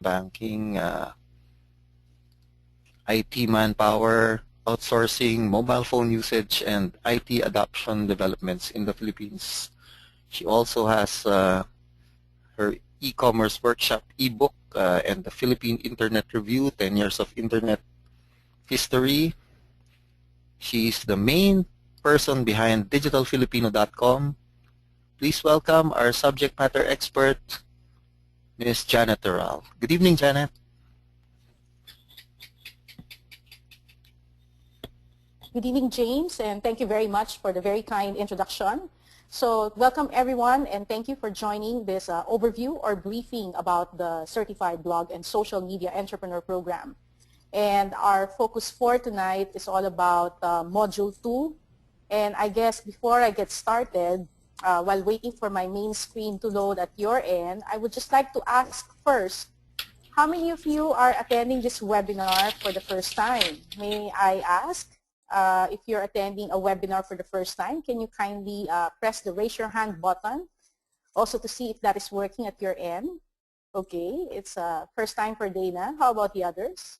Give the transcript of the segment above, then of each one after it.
banking, IT manpower, outsourcing, mobile phone usage, and IT adoption developments in the Philippines. She also has her e-commerce workshop ebook and the Philippine Internet Review, 10 Years of Internet History. She's the main person behind digitalfilipino.com. Please welcome our subject matter expert, Ms. Janet Doral. Good evening, Janet. Good evening, James, and thank you very much for the very kind introduction. So welcome everyone, and thank you for joining this overview or briefing about the Certified Blog and Social Media Entrepreneur Program. And our focus for tonight is all about Module 2. And I guess before I get started, while waiting for my main screen to load at your end, I would just like to ask first, how many of you are attending this webinar for the first time? May I ask? If you're attending a webinar for the first time, can you kindly press the raise your hand button also to see if that is working at your end? Okay, it's first time for Dana. How about the others?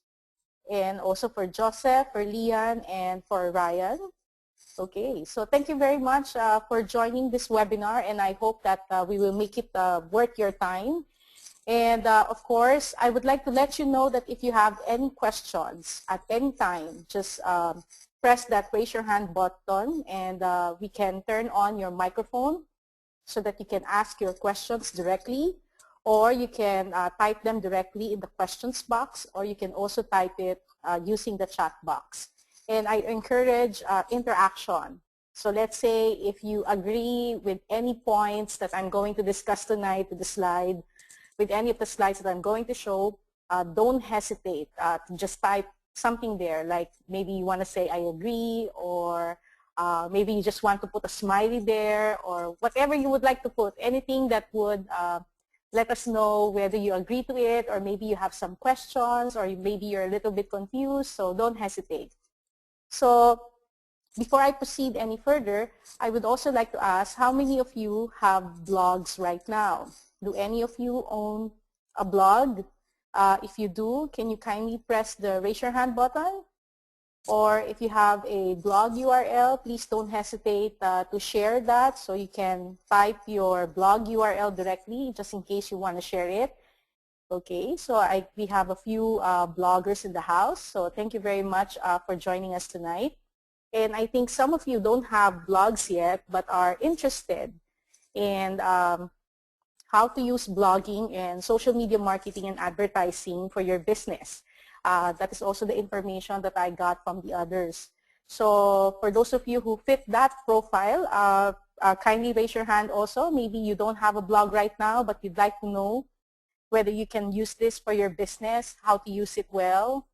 And also for Joseph, for Lian, and for Ryan. Okay, so thank you very much for joining this webinar, and I hope that we will make it worth your time. And of course, I would like to let you know that if you have any questions at any time, just press that raise your hand button, and we can turn on your microphone so that you can ask your questions directly, or you can type them directly in the questions box, or you can also type it using the chat box. And I encourage interaction. So let's say if you agree with any points that I'm going to discuss tonight with the slide, with any of the slides that I'm going to show, don't hesitate to just type something there, like maybe you want to say I agree, or maybe you just want to put a smiley there, or whatever you would like to put, anything that would let us know whether you agree to it, or maybe you have some questions, or maybe you're a little bit confused, so don't hesitate. So before I proceed any further, I would also like to ask, how many of you have blogs right now? Do any of you own a blog? If you do, can you kindly press the raise your hand button? Or if you have a blog URL, please don't hesitate to share that, so you can type your blog URL directly just in case you want to share it. Okay, so we have a few bloggers in the house, so thank you very much for joining us tonight. And I think some of you don't have blogs yet but are interested in how to use blogging and social media marketing and advertising for your business. That is also the information that I got from the others. So for those of you who fit that profile, kindly raise your hand also. Maybe you don't have a blog right now, but you'd like to know whether you can use this for your business, how to use it well,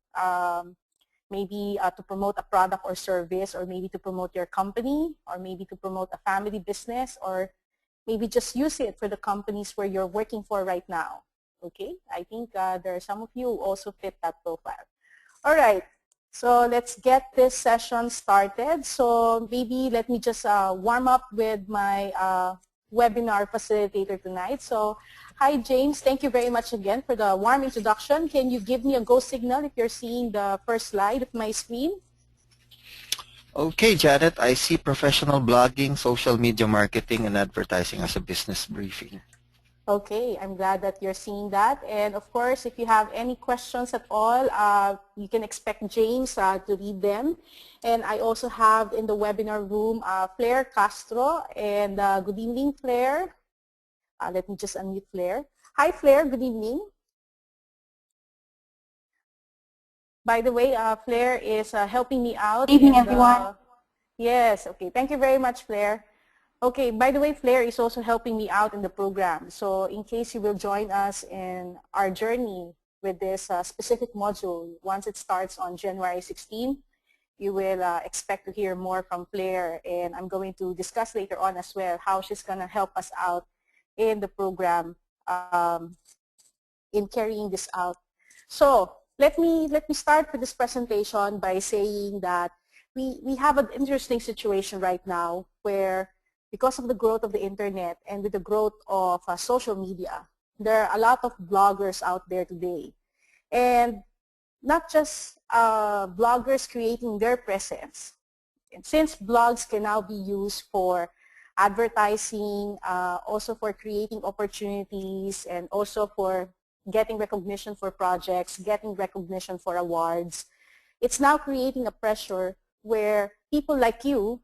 maybe to promote a product or service, or maybe to promote your company, or maybe to promote a family business, or maybe just use it for the companies where you're working for right now. Okay, I think there are some of you who also fit that profile. All right, so let's get this session started. So maybe let me just warm up with my webinar facilitator tonight. So hi James, thank you very much again for the warm introduction. Can you give me a go signal if you're seeing the first slide of my screen? Okay, Janet, I see professional blogging, social media marketing, and advertising as a business briefing. Okay, I'm glad that you're seeing that. And of course, if you have any questions at all, you can expect James to read them. And I also have in the webinar room Flair Castro. And good evening, Flair. Let me just unmute Flair. Hi, Flair. Good evening. By the way, Flair is helping me out. Good evening, everyone. Yes, okay. Thank you very much, Flair. Okay, by the way, Flair is also helping me out in the program. So in case you will join us in our journey with this specific module, once it starts on January 16, you will expect to hear more from Flair. And I'm going to discuss later on as well how she's going to help us out in the program in carrying this out. So let me start with this presentation by saying that we have an interesting situation right now where, because of the growth of the internet and with the growth of social media, There are a lot of bloggers out there today. And not just bloggers creating their presence. And since blogs can now be used for advertising, also for creating opportunities, and also for getting recognition for projects, getting recognition for awards, it's now creating a pressure where people like you,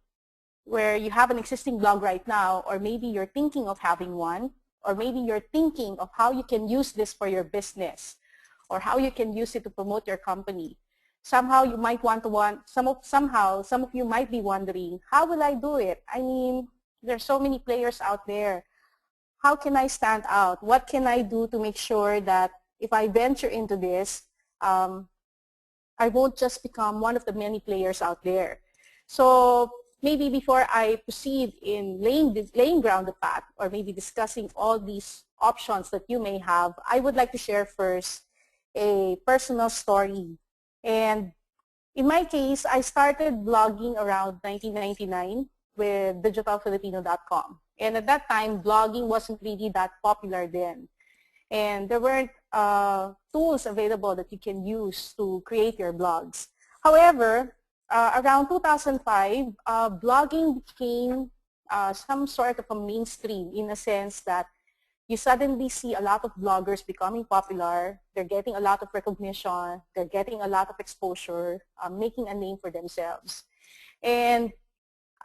where you have an existing blog right now, or maybe you're thinking of having one, or maybe you're thinking of how you can use this for your business, or how you can use it to promote your company. Somehow you might somehow some of you might be wondering, how will I do it? I mean, there's so many players out there. How can I stand out? What can I do to make sure that if I venture into this, I won't just become one of the many players out there? So maybe before I proceed in laying ground the path, or maybe discussing all these options that you may have, I would like to share first a personal story. And in my case, I started blogging around 1999 with digitalfilipino.com. And at that time, blogging wasn't really that popular then. And there weren't tools available that you can use to create your blogs. However, around 2005, blogging became some sort of a mainstream, in a sense that you suddenly see a lot of bloggers becoming popular. They're getting a lot of recognition. They're getting a lot of exposure, making a name for themselves. And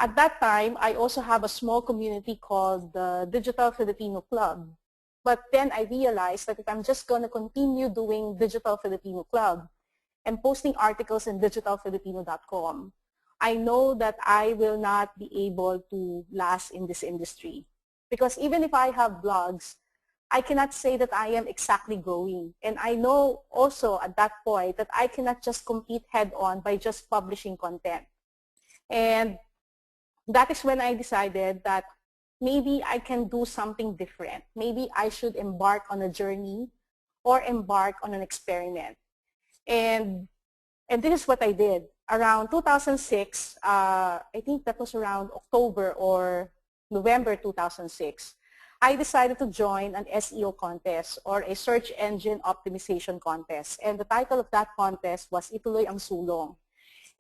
at that time, I also have a small community called the Digital Filipino Club. But then I realized that if I'm just going to continue doing Digital Filipino Club and posting articles in digitalfilipino.com, I know that I will not be able to last in this industry. Because even if I have blogs, I cannot say that I am exactly growing. And I know also at that point that I cannot just compete head-on by just publishing content. And that is when I decided that maybe I can do something different. Maybe I should embark on a journey or embark on an experiment. And this is what I did. Around 2006, I think that was around October or November 2006, I decided to join an SEO contest, or a search engine optimization contest. And the title of that contest was Ituloy ang Sulong.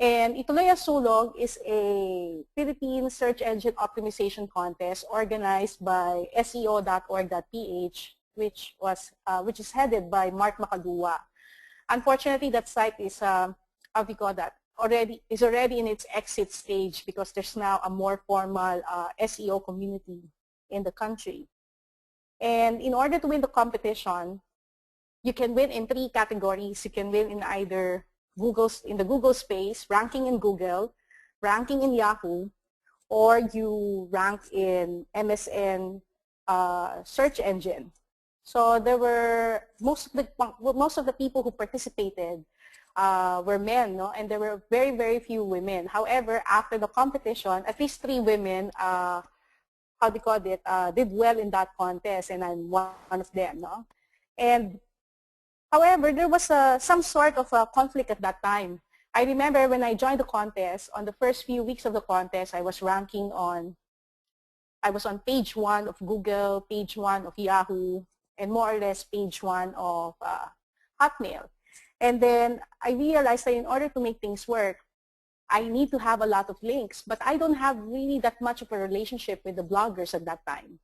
And Ituloy ang Sulong is a Philippine search engine optimization contest organized by seo.org.ph, which is headed by Mark Makaluwa. Unfortunately, that site is how do you call that? Is already in its exit stage, because there's now a more formal SEO community in the country. And in order to win the competition, you can win in 3 categories. You can win in either in the Google space, ranking in Google, ranking in Yahoo, or you rank in MSN search engine. So there were most of the people who participated were men, no? And there were very, very few women. However, after the competition, at least 3 women, did well in that contest, and I'm one of them, no? And however, there was some sort of a conflict at that time. I remember when I joined the contest, on the first few weeks of the contest, I was on page 1 of Google, page 1 of Yahoo, and more or less page 1 of Hotmail. And then I realized that in order to make things work, I need to have a lot of links, but I don't have really that much of a relationship with the bloggers at that time.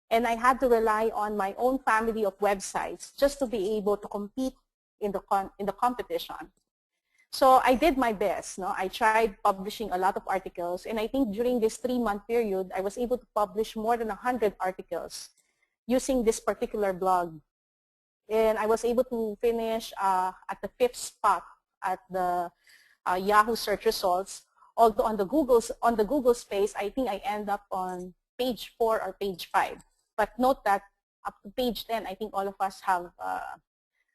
And I had to rely on my own family of websites just to be able to compete in the competition. So I did my best. No? I tried publishing a lot of articles, and I think during this 3-month period, I was able to publish more than 100 articles using this particular blog. And I was able to finish at the 5th spot at the Yahoo search results. Although on the Google space, I think I end up on page 4 or page 5. But note that up to page 10, I think all of us have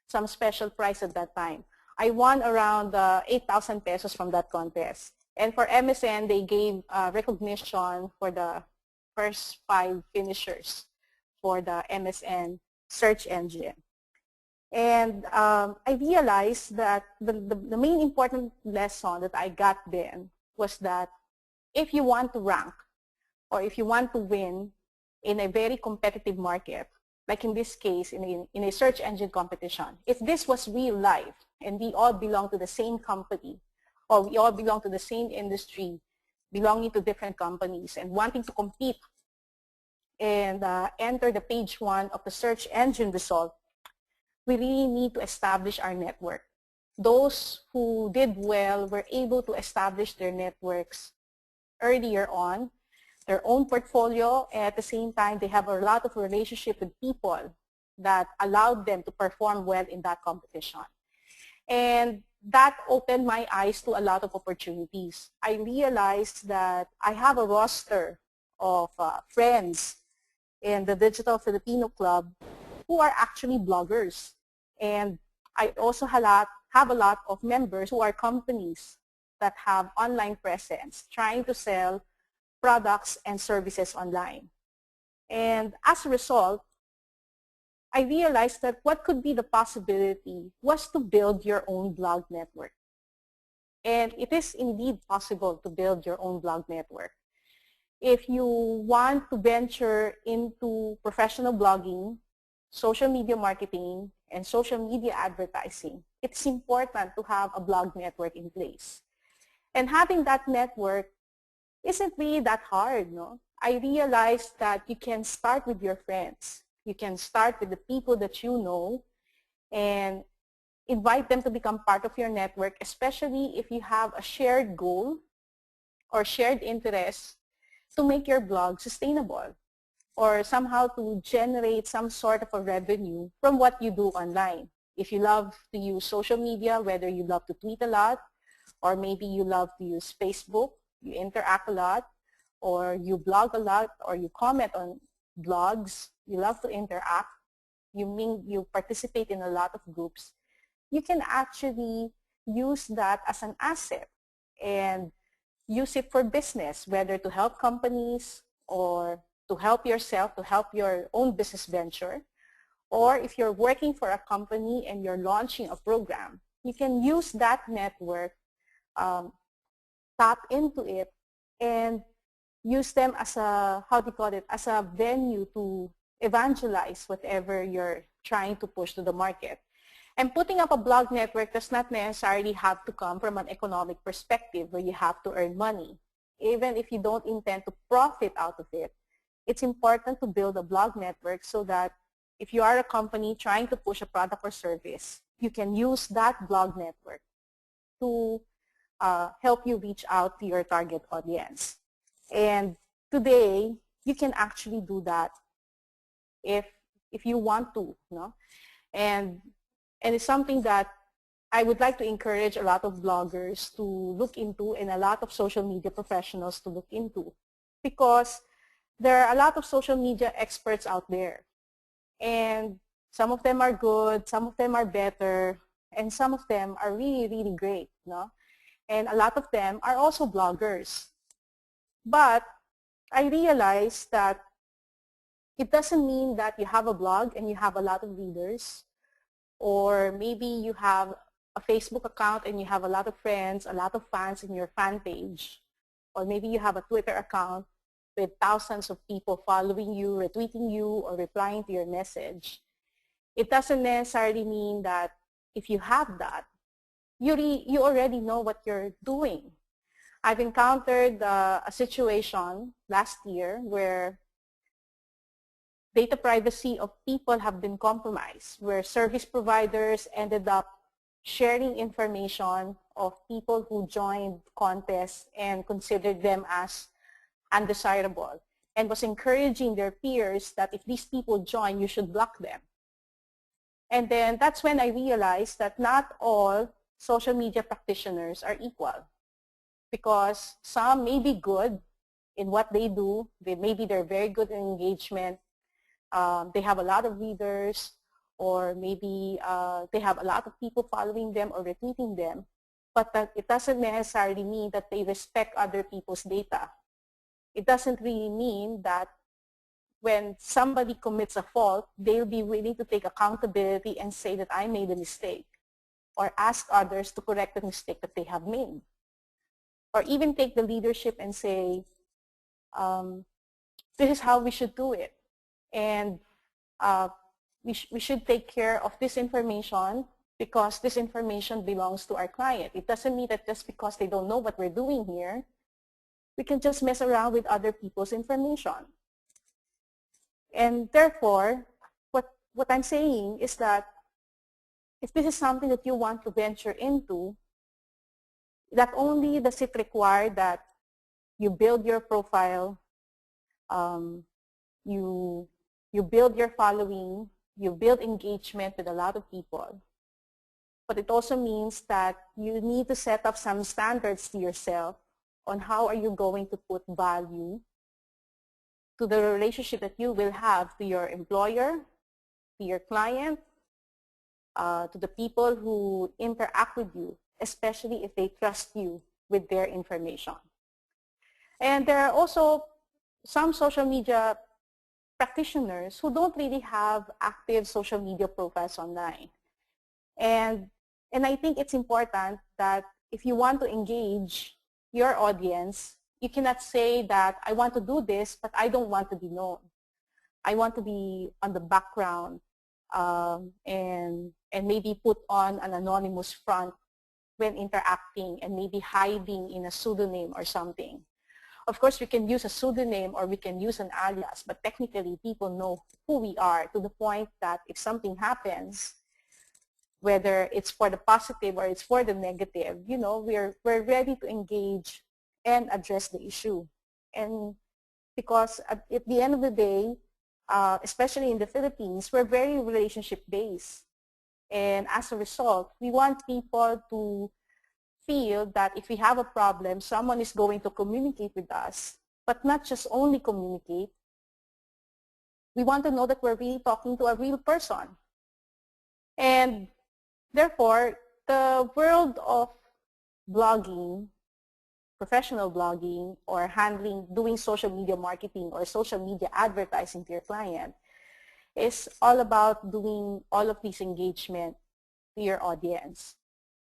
some special prize at that time. I won around 8,000 pesos from that contest. And for MSN, they gave recognition for the first 5 finishers for the MSN search engine. And I realized that the main important lesson that I got then was that if you want to rank, or if you want to win in a very competitive market, like in this case, in a search engine competition, if this was real life and we all belong to the same company or we all belong to the same industry, belonging to different companies and wanting to compete and enter the page one of the search engine result, we really need to establish our network. Those who did well were able to establish their networks earlier on, their own portfolio, and at the same time, they have a lot of relationship with people that allowed them to perform well in that competition. And that opened my eyes to a lot of opportunities. I realized that I have a roster of friends in the Digital Filipino Club who are actually bloggers. And I also have a lot of members who are companies that have online presence trying to sell products and services online. And as a result, I realized that what could be the possibility was to build your own blog network. And it is indeed possible to build your own blog network. If you want to venture into professional blogging, social media marketing, and social media advertising, it's important to have a blog network in place. And having that network isn't really that hard, no? I realized that you can start with your friends. You can start with the people that you know and invite them to become part of your network, especially if you have a shared goal or shared interest to make your blog sustainable or somehow to generate some sort of a revenue from what you do online. If you love to use social media, whether you love to tweet a lot, or maybe you love to use Facebook, you interact a lot, or you blog a lot, or you comment on blogs, you love to interact, you participate in a lot of groups, you can actually use that as an asset and use it for business, whether to help companies or to help yourself, to help your own business venture. Or if you're working for a company and you're launching a program, you can use that network, tap into it, and use them as a, how do you call it, as a venue to evangelize whatever you're trying to push to the market. And putting up a blog network does not necessarily have to come from an economic perspective where you have to earn money. Even if you don't intend to profit out of it, it's important to build a blog network so that if you are a company trying to push a product or service, you can use that blog network to help you reach out to your target audience. And today, you can actually do that if you want to, no? And it's something that I would like to encourage a lot of bloggers to look into and a lot of social media professionals to look into, because there are a lot of social media experts out there. And some of them are good, some of them are better, and some of them are really, really great, no? And a lot of them are also bloggers. But I realized that it doesn't mean that you have a blog and you have a lot of readers, or maybe you have a Facebook account and you have a lot of friends, a lot of fans in your fan page, or maybe you have a Twitter account with thousands of people following you, retweeting you, or replying to your message. It doesn't necessarily mean that if you have that, you already know what you're doing. I've encountered a situation last year where data privacy of people have been compromised, where service providers ended up sharing information of people who joined contests and considered them as undesirable, and was encouraging their peers that if these people join, you should block them. And then that's when I realized that not all social media practitioners are equal, because some may be good in what they do. Maybe they're very good in engagement. They have a lot of readers, or maybe they have a lot of people following them or retweeting them. But it doesn't necessarily mean that they respect other people's data. It doesn't really mean that when somebody commits a fault, they'll be willing to take accountability and say that I made a mistake, or ask others to correct the mistake that they have made, or even take the leadership and say, this is how we should do it. And we should take care of this information because this information belongs to our client. It doesn't mean that just because they don't know what we're doing here, we can just mess around with other people's information. And therefore, what I'm saying is that if this is something that you want to venture into, not only does it require that you build your profile, you build your following, you build engagement with a lot of people, but it also means that you need to set up some standards to yourself on how are you going to put value to the relationship that you will have to your employer, to your client, to the people who interact with you, especially if they trust you with their information. And there are also some social media practitioners who don't really have active social media profiles online. And I think it's important that if you want to engage your audience, you cannot say that I want to do this, but I don't want to be known. I want to be on the background and maybe put on an anonymous front when interacting and maybe hiding in a pseudonym or something. Of course, we can use a pseudonym or we can use an alias, but technically people know who we are to the point that if something happens, whether it's for the positive or it's for the negative, you know, we're ready to engage and address the issue. And because at the end of the day, especially in the Philippines, we're very relationship-based. And as a result, we want people to feel that if we have a problem, someone is going to communicate with us, but not just only communicate. We want to know that we're really talking to a real person. And therefore, the world of blogging, professional blogging, or doing social media marketing or social media advertising to your client is all about doing all of these engagement to your audience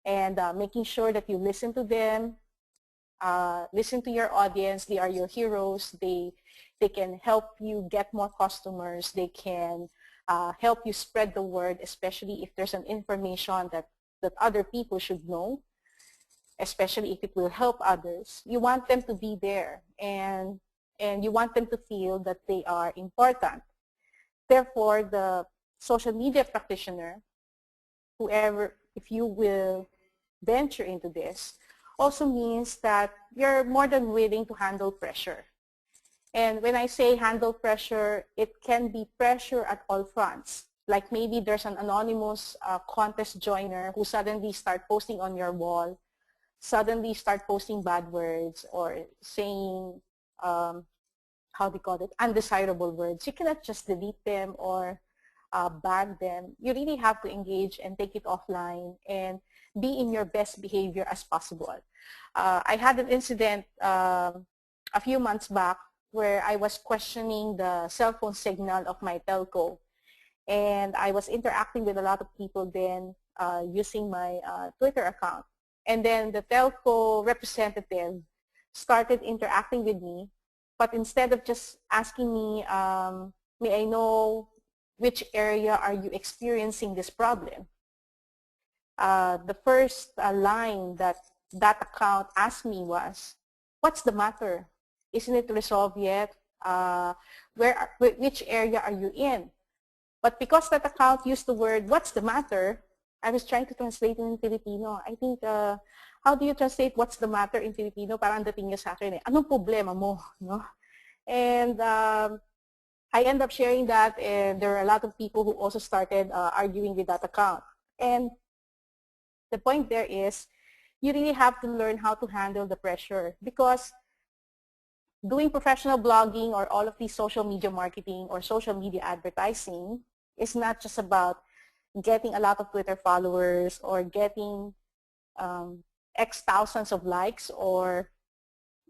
and making sure that you listen to them, listen to your audience. They are your heroes. They can help you get more customers. They can help you spread the word, especially if there's an information that other people should know, especially if it will help others. You want them to be there, and you want them to feel that they are important. Therefore, the social media practitioner, whoever, if you will venture into this, also means that you're more than willing to handle pressure. And when I say handle pressure, it can be pressure at all fronts. Like maybe there's an anonymous contest joiner who suddenly start posting on your wall, suddenly start posting bad words or saying, how do you call it, undesirable words. You cannot just delete them or ban them. You really have to engage and take it offline and be in your best behavior as possible. I had an incident a few months back where I was questioning the cell phone signal of my telco. And I was interacting with a lot of people then using my Twitter account. And then the telco representative started interacting with me. But instead of just asking me, may I know which area are you experiencing this problem? The first line that account asked me was, what's the matter? Isn't it resolved yet? Which area are you in? But because that account used the word, what's the matter, I was trying to translate it in Filipino. I think, how do you translate what's the matter in Filipino? Parang dating niya sa akin, anong problema mo? No? And I end up sharing that, and there are a lot of people who also started arguing with that account. And the point there is, you really have to learn how to handle the pressure, because doing professional blogging or all of these social media marketing or social media advertising is not just about getting a lot of Twitter followers or getting X thousands of likes or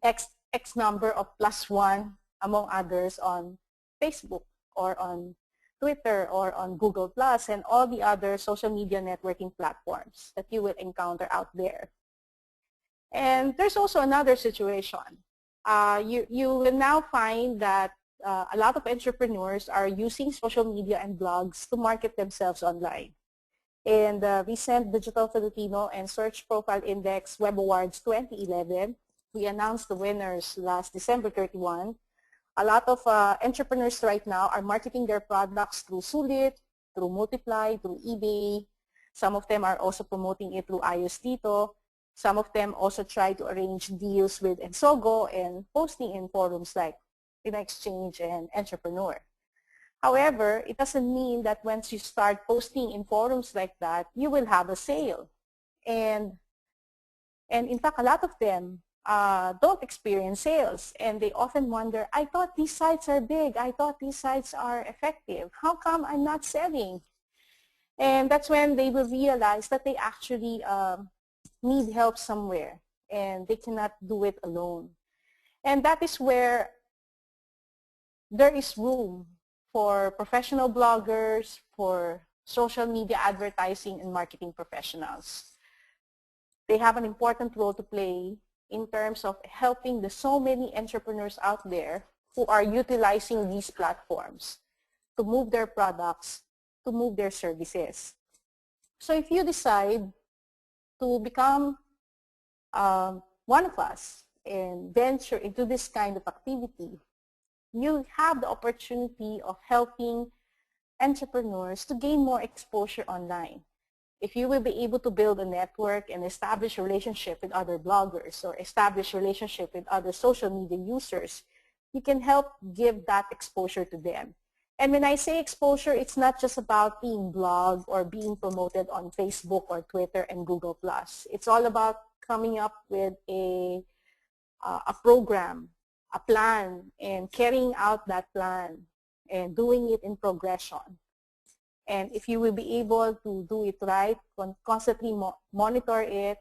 X number of +1 among others on Facebook or on Twitter or on Google Plus and all the other social media networking platforms that you will encounter out there. And there's also another situation. You will now find that a lot of entrepreneurs are using social media and blogs to market themselves online. In the recent Digital Filipino and Search Profile Index Web Awards 2011, we announced the winners last December 31. A lot of entrepreneurs right now are marketing their products through Sulit, through Multiply, through eBay. Some of them are also promoting it through iOS Dito. Some of them also try to arrange deals with Ensogo and posting in forums like Exchange and Entrepreneur. However, it doesn't mean that once you start posting in forums like that, you will have a sale. And in fact, a lot of them don't experience sales, and they often wonder, I thought these sites are big. I thought these sites are effective. How come I'm not selling? And that's when they will realize that they actually need help somewhere, and they cannot do it alone. And that is where there is room for professional bloggers, for social media advertising and marketing professionals. They have an important role to play in terms of helping the so many entrepreneurs out there who are utilizing these platforms to move their products, to move their services. So if you decide to become one of us and venture into this kind of activity, you have the opportunity of helping entrepreneurs to gain more exposure online. If you will be able to build a network and establish a relationship with other bloggers or establish a relationship with other social media users, you can help give that exposure to them. And when I say exposure, it's not just about being blogged or being promoted on Facebook or Twitter and Google+. It's all about coming up with a program, a plan, and carrying out that plan and doing it in progression. And if you will be able to do it right, constantly monitor it,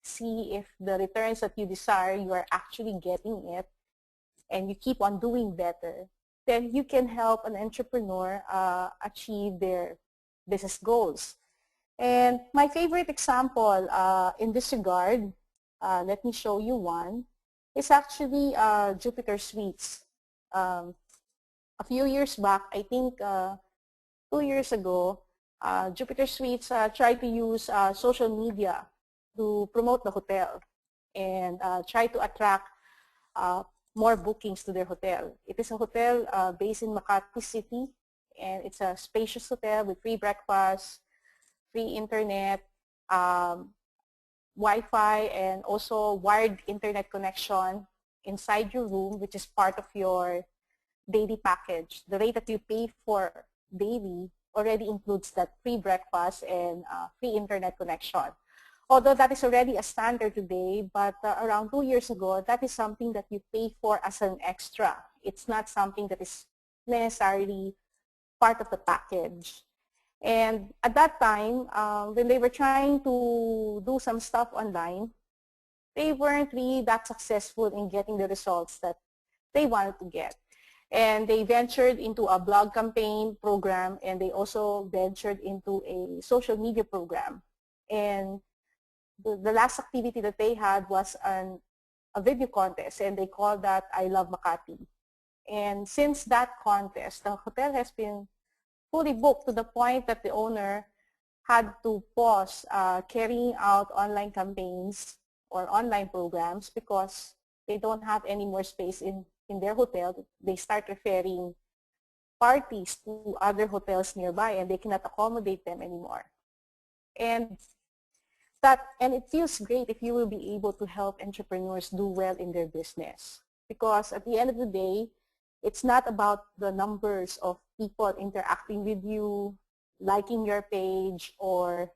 see if the returns that you desire, you are actually getting it, and you keep on doing better, then you can help an entrepreneur achieve their business goals. And my favorite example in this regard, let me show you one, is actually Jupiter Suites. A few years back, I think 2 years ago, Jupiter Suites tried to use social media to promote the hotel and try to attract more bookings to their hotel. It is a hotel based in Makati City, and it's a spacious hotel with free breakfast, free internet, Wi-Fi, and also wired internet connection inside your room, which is part of your daily package. The rate that you pay for daily already includes that free breakfast and free internet connection. Although that is already a standard today, but around 2 years ago, that is something that you pay for as an extra. It's not something that is necessarily part of the package. And at that time, when they were trying to do some stuff online, they weren't really that successful in getting the results that they wanted to get. And they ventured into a blog campaign program, and they also ventured into a social media program. And the last activity that they had was a video contest, and they called that I Love Makati. And since that contest, the hotel has been fully booked to the point that the owner had to pause carrying out online campaigns or online programs because they don't have any more space in their hotel. They start referring parties to other hotels nearby, and they cannot accommodate them anymore. And it feels great if you will be able to help entrepreneurs do well in their business, because at the end of the day, it's not about the numbers of people interacting with you, liking your page, or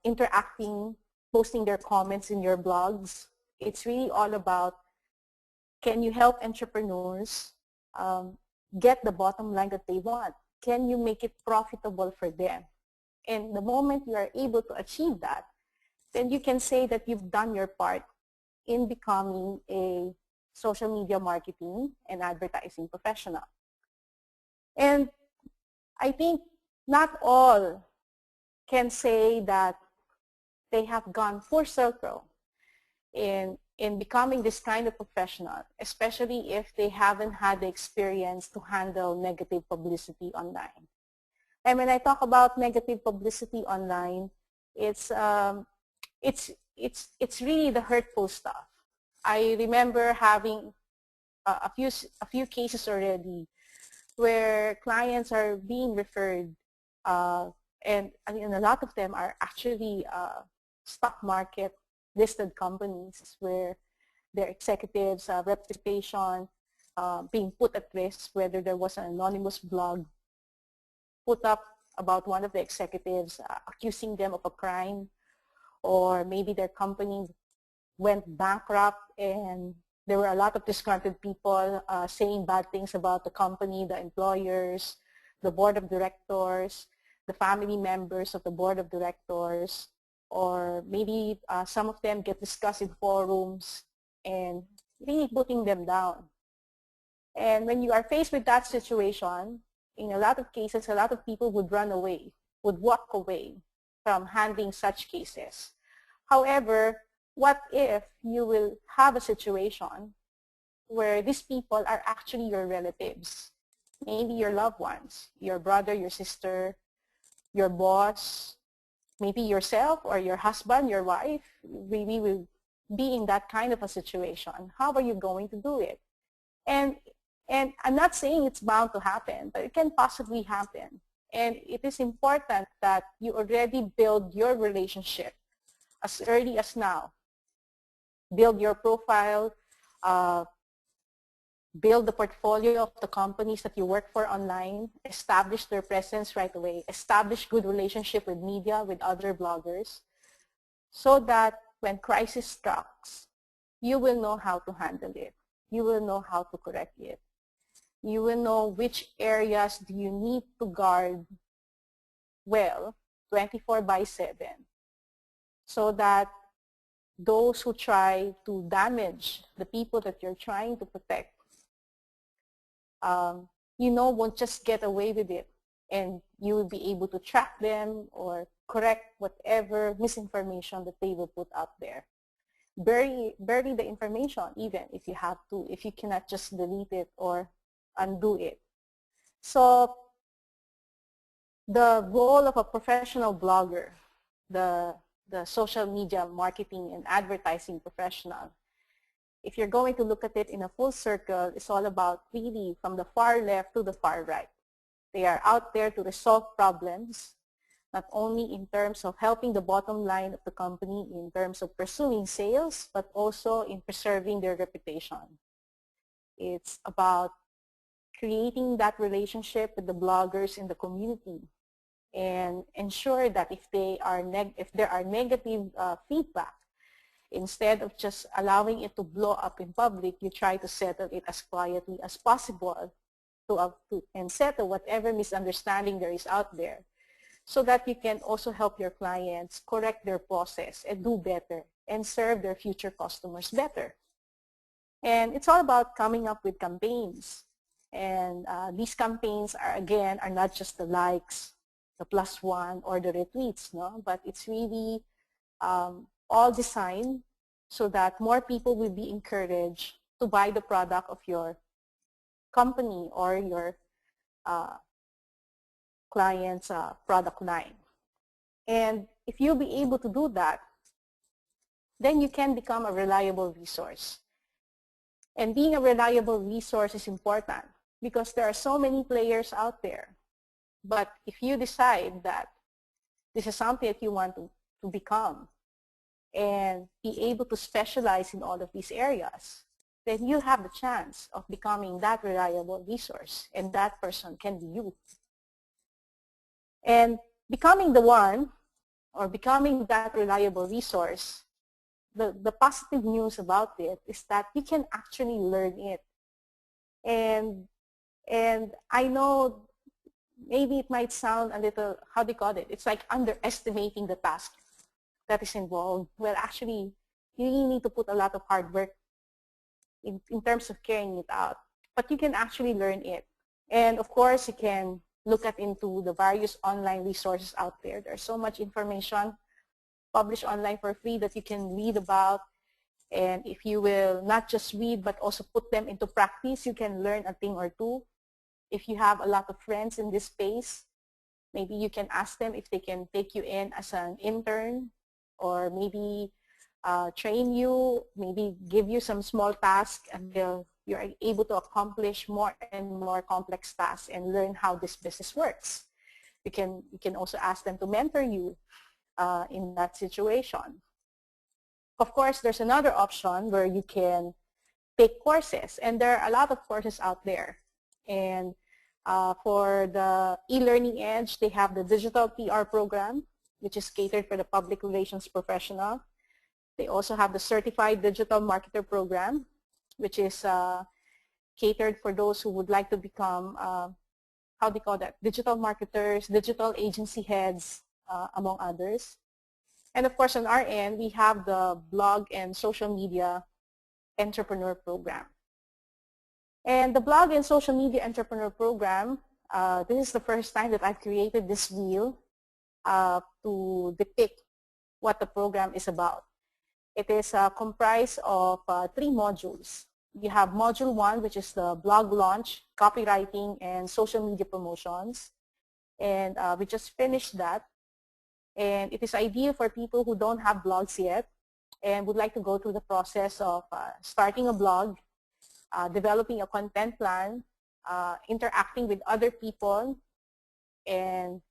interacting, posting their comments in your blogs. It's really all about, can you help entrepreneurs get the bottom line that they want? Can you make it profitable for them? And the moment you are able to achieve that, then you can say that you've done your part in becoming a social media marketing and advertising professional. And I think not all can say that they have gone full circle in in becoming this kind of professional, especially if they haven't had the experience to handle negative publicity online. And when I talk about negative publicity online, it's it's really the hurtful stuff. I remember having a few cases already where clients are being referred, and I mean, a lot of them are actually stock market listed companies where their executives' reputation being put at risk, whether there was an anonymous blog put up about one of the executives accusing them of a crime, or maybe their company went bankrupt and there were a lot of disgruntled people saying bad things about the company, the employers, the board of directors, the family members of the board of directors, or maybe some of them get discussed in forums and really putting them down. And when you are faced with that situation, in a lot of cases, a lot of people would run away, would walk away from handling such cases. However, what if you will have a situation where these people are actually your relatives, maybe your loved ones, your brother, your sister, your boss, maybe yourself or your husband, your wife? We will be in that kind of a situation. How are you going to do it? And I'm not saying it's bound to happen, but it can possibly happen. And it is important that you already build your relationship as early as now. Build your profile, build the portfolio of the companies that you work for online, establish their presence right away, establish good relationship with media, with other bloggers, so that when crisis strikes, you will know how to handle it. You will know how to correct it. You will know which areas do you need to guard well 24/7, so that those who try to damage the people that you're trying to protect, won't just get away with it, and you will be able to track them or correct whatever misinformation that they will put out there. Bury the information, even if you have to, if you cannot just delete it or undo it. So the role of a professional blogger, the social media marketing and advertising professional, if you're going to look at it in a full circle, it's all about really from the far left to the far right. They are out there to resolve problems, not only in terms of helping the bottom line of the company in terms of pursuing sales, but also in preserving their reputation. It's about creating that relationship with the bloggers in the community and ensure that if there are negative feedback, instead of just allowing it to blow up in public, you try to settle it as quietly as possible and settle whatever misunderstanding there is out there, so that you can also help your clients correct their process and do better and serve their future customers better. And it's all about coming up with campaigns. And these campaigns are not just the likes, the +1, or the retweets, no? But it's really all designed so that more people will be encouraged to buy the product of your company or your client's product line. And if you'll be able to do that, then you can become a reliable resource. And being a reliable resource is important because there are so many players out there. But if you decide that this is something that you want to become and be able to specialize in all of these areas, then you have the chance of becoming that reliable resource, and that person can be you. And becoming the one, or becoming that reliable resource, the positive news about it is that you can actually learn it. And I know maybe it might sound a little, how do you call it? It's like underestimating the task that is involved. Well, actually, you really need to put a lot of hard work in terms of carrying it out. But you can actually learn it. And of course, you can look into the various online resources out there. There's so much information published online for free that you can read about And if you will not just read but also put them into practice, you can learn a thing or two. If you have a lot of friends in this space, maybe you can ask them if they can take you in as an intern, or maybe train you, maybe give you some small tasks until you're able to accomplish more and more complex tasks and learn how this business works. You can also ask them to mentor you in that situation. Of course, there's another option where you can take courses, and there are a lot of courses out there. And for the e-learning edge, they have the digital PR program, which is catered for the public relations professional. They also have the certified digital marketer program, which is catered for those who would like to become, how do you call that, digital marketers, digital agency heads, among others. And of course, on our end, we have the blog and social media entrepreneur program. And the blog and social media entrepreneur program, this is the first time that I've created this wheel to depict what the program is about. It is comprised of 3 modules. You have module 1, which is the blog launch, copywriting, and social media promotions. And we just finished that. And it is ideal for people who don't have blogs yet and would like to go through the process of starting a blog, developing a content plan, interacting with other people, and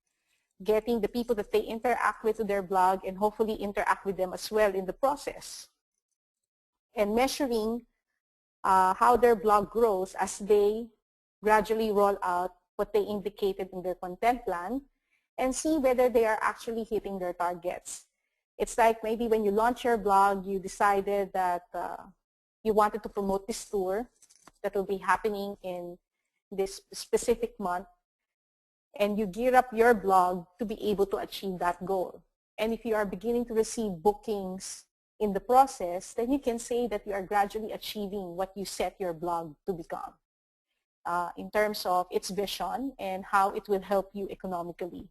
getting the people that they interact with to their blog and hopefully interact with them as well in the process. And measuring how their blog grows as they gradually roll out what they indicated in their content plan and see whether they are actually hitting their targets. It's like maybe when you launch your blog, you decided that you wanted to promote this tour that will be happening in this specific month, and you gear up your blog to be able to achieve that goal. And if you are beginning to receive bookings in the process, then you can say that you are gradually achieving what you set your blog to become in terms of its vision and how it will help you economically.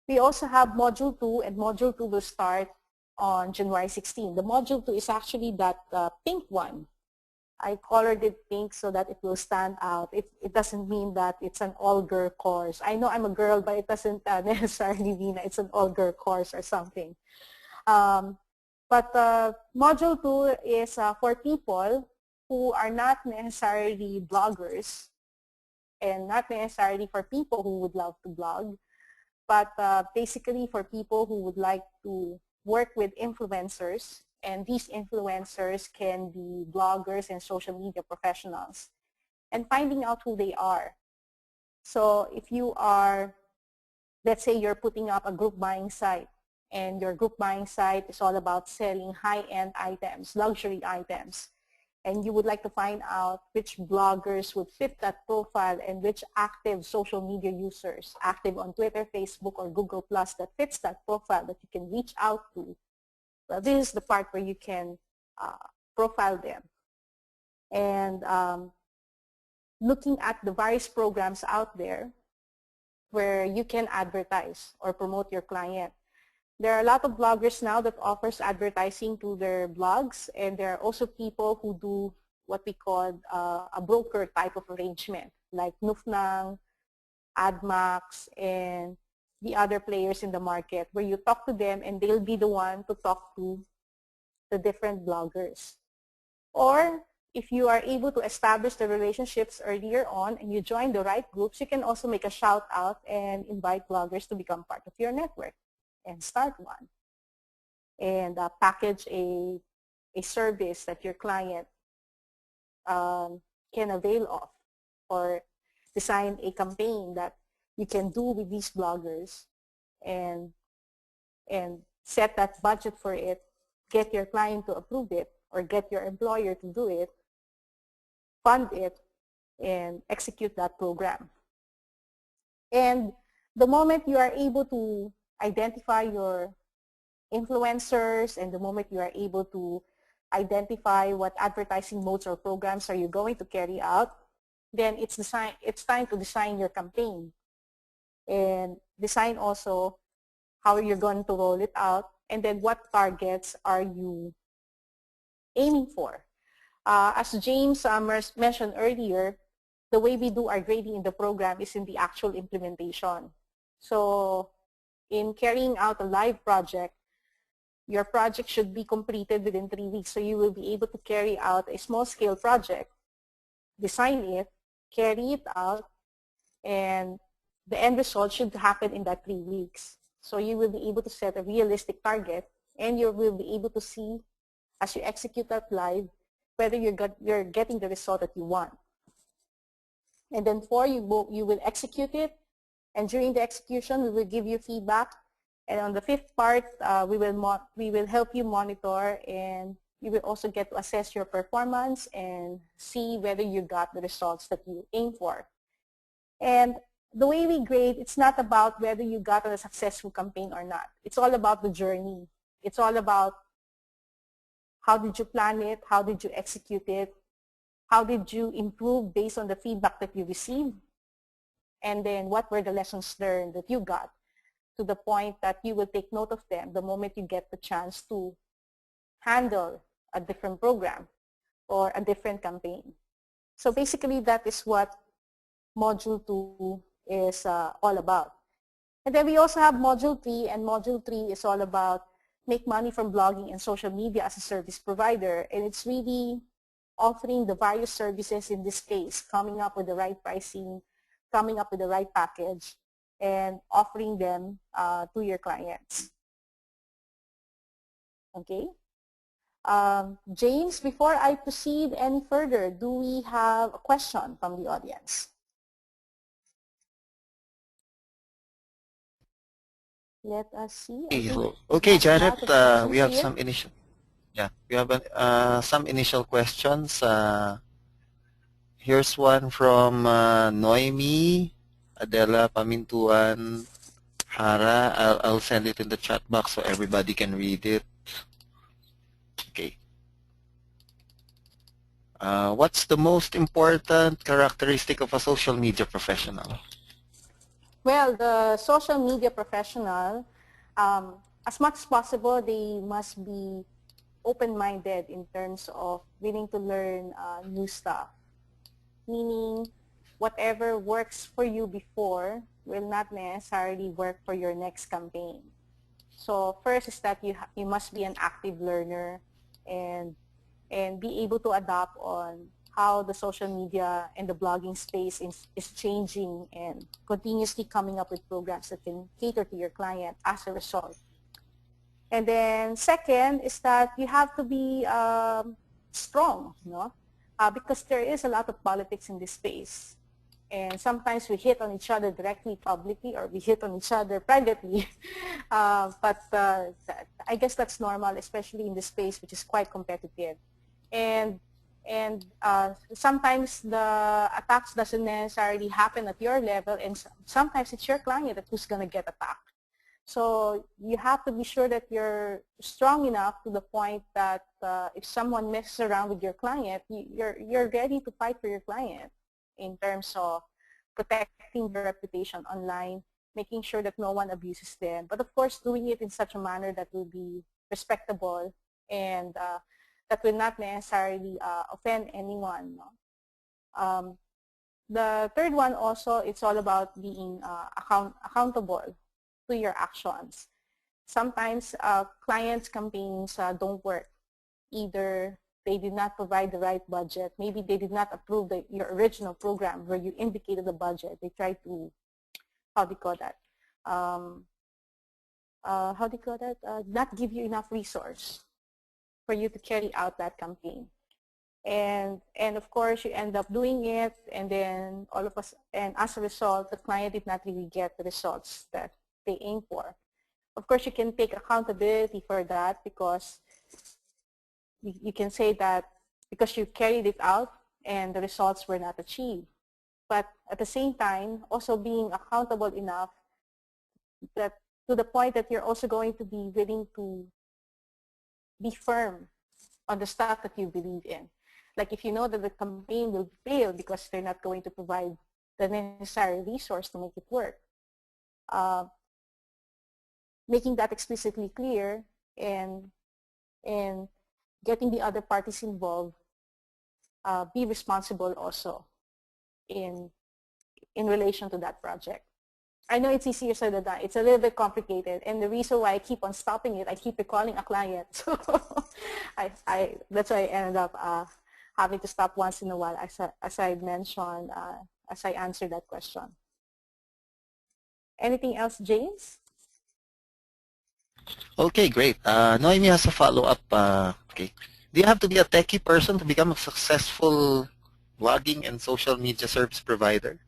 We also have Module 2, and Module 2 will start on January 16. The Module 2 is actually that pink one. I colored it pink so that it will stand out. It doesn't mean that it's an all-girl course. I know I'm a girl, but it doesn't necessarily mean that it's an all-girl course or something. But Module 2 is for people who are not necessarily bloggers and not necessarily for people who would love to blog, but basically for people who would like to work with influencers, and these influencers can be bloggers and social media professionals, and finding out who they are. So if you are, let's say you're putting up a group buying site, and your group buying site is all about selling high-end items, luxury items, and you would like to find out which bloggers would fit that profile and which active social media users, active on Twitter, Facebook, or Google+, that fits that profile that you can reach out to. Well, this is the part where you can profile them. And looking at the various programs out there where you can advertise or promote your client. There are a lot of bloggers now that offers advertising to their blogs, and there are also people who do what we call a broker type of arrangement, like Nufnang, AdMax, and the other players in the market, where you talk to them and they'll be the one to talk to the different bloggers. Or if you are able to establish the relationships earlier on and you join the right groups, you can also make a shout out and invite bloggers to become part of your network and start one, and package a service that your client can avail of, or design a campaign that you can do with these bloggers and set that budget for it, get your client to approve it, or get your employer to do it, fund it, and execute that program. And the moment you are able to identify your influencers, and the moment you are able to identify what advertising modes or programs are you going to carry out, then it's time to design your campaign and design also how you're going to roll it out and then what targets are you aiming for. As James mentioned earlier, the way we do our grading in the program is in the actual implementation. So in carrying out a live project, your project should be completed within 3 weeks. So you will be able to carry out a small-scale project, design it, carry it out, and the end result should happen in that 3 weeks. So you will be able to set a realistic target, and you will be able to see as you execute that live whether you're getting the result that you want. And then 4, you will execute it, and during the execution, we will give you feedback. And on the 5th part, we will help you monitor, and you will also get to assess your performance and see whether you got the results that you aim for. And the way we grade, it's not about whether you got a successful campaign or not. It's all about the journey. It's all about how did you plan it, how did you execute it, how did you improve based on the feedback that you received, and then what were the lessons learned that you got, to the point that you will take note of them the moment you get the chance to handle a different program or a different campaign. So basically, that is what Module 2 is all about. And then we also have Module 3, and Module 3 is all about make money from blogging and social media as a service provider. And it's really offering the various services in this case, coming up with the right pricing, coming up with the right package, and offering them to your clients. Okay. James, before I proceed any further, do we have a question from the audience? Let us see. Okay, Janet, we have here. some initial questions. Here's one from Noemi Adela Pamintuan Hara. I'll send it in the chat box so everybody can read it. Okay. What's the most important characteristic of a social media professional? Well, the social media professional, as much as possible, they must be open-minded in terms of willing to learn new stuff. Meaning, whatever works for you before will not necessarily work for your next campaign. So first is that you must be an active learner and be able to adapt on how the social media and the blogging space is changing, and continuously coming up with programs that can cater to your client as a result. And then second is that you have to be strong, because there is a lot of politics in this space. And sometimes we hit on each other directly, publicly, or we hit on each other privately. But I guess that's normal, especially in this space, which is quite competitive. And sometimes the attacks doesn't necessarily happen at your level, and sometimes it's your client who's going to get attacked. So you have to be sure that you're strong enough to the point that if someone messes around with your client, you're ready to fight for your client in terms of protecting their reputation online, making sure that no one abuses them, but of course doing it in such a manner that will be respectable and that will not necessarily offend anyone. The third one also, it's all about being accountable to your actions. Sometimes clients' campaigns don't work. Either they did not provide the right budget, maybe they did not approve your original program where you indicated the budget. They tried to, not give you enough resource for you to carry out that campaign. And of course, you end up doing it, and then and as a result, the client did not really get the results that they aim for. Of course, you can take accountability for that, because you can say that because you carried it out and the results were not achieved. But at the same time, also being accountable enough that to the point that you're also going to be willing to be firm on the stuff that you believe in. Like if you know that the campaign will fail because they're not going to provide the necessary resource to make it work, making that explicitly clear and getting the other parties involved be responsible also in relation to that project. I know it's easier said than done. It's a little bit complicated, and the reason why I keep on stopping it, I keep recalling a client. So that's why I ended up having to stop once in a while, as I mentioned, as I answered that question. Anything else, James? Okay, great. Noemi has a follow-up. Okay. Do you have to be a techie person to become a successful blogging and social media service provider?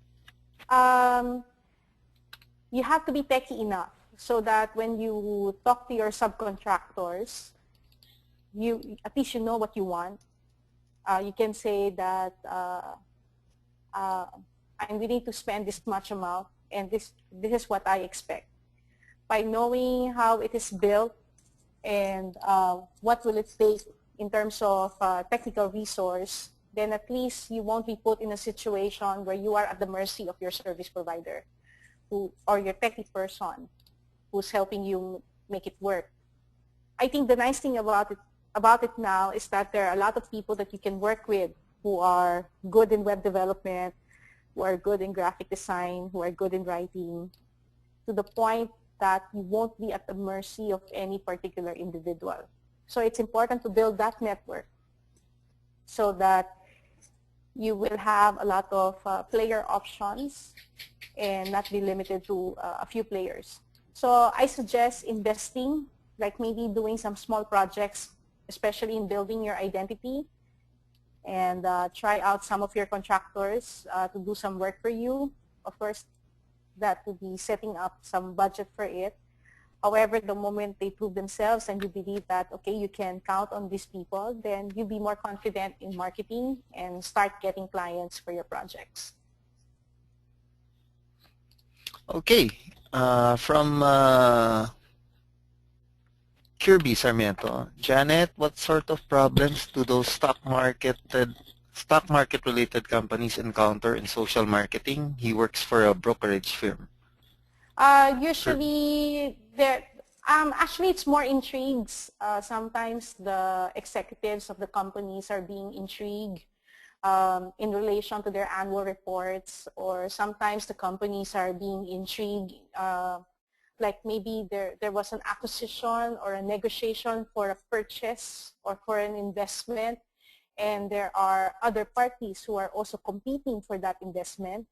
You have to be techy enough so that when you talk to your subcontractors, at least you know what you want. You can say that I'm willing to spend this much amount, and this is what I expect. By knowing how it is built and what will it take in terms of technical resource, then at least you won't be put in a situation where you are at the mercy of your service provider or your techie person who's helping you make it work. I think the nice thing about it now is that there are a lot of people that you can work with who are good in web development, who are good in graphic design, who are good in writing, to the point that you won't be at the mercy of any particular individual. So it's important to build that network so that you will have a lot of player options and not be limited to a few players. So I suggest investing, like maybe doing some small projects, especially in building your identity, and try out some of your contractors to do some work for you. Of course, that would be setting up some budget for it. However, the moment they prove themselves and you believe that, okay, you can count on these people, then you'll be more confident in marketing and start getting clients for your projects. Okay. From Kirby Sarmiento, Janet, what sort of problems do those stock market related companies encounter in social marketing? He works for a brokerage firm. Usually, actually, it's more intrigues. Sometimes the executives of the companies are being intrigued in relation to their annual reports, or sometimes the companies are being intrigued, like maybe there was an acquisition or a negotiation for a purchase or for an investment, and there are other parties who are also competing for that investment.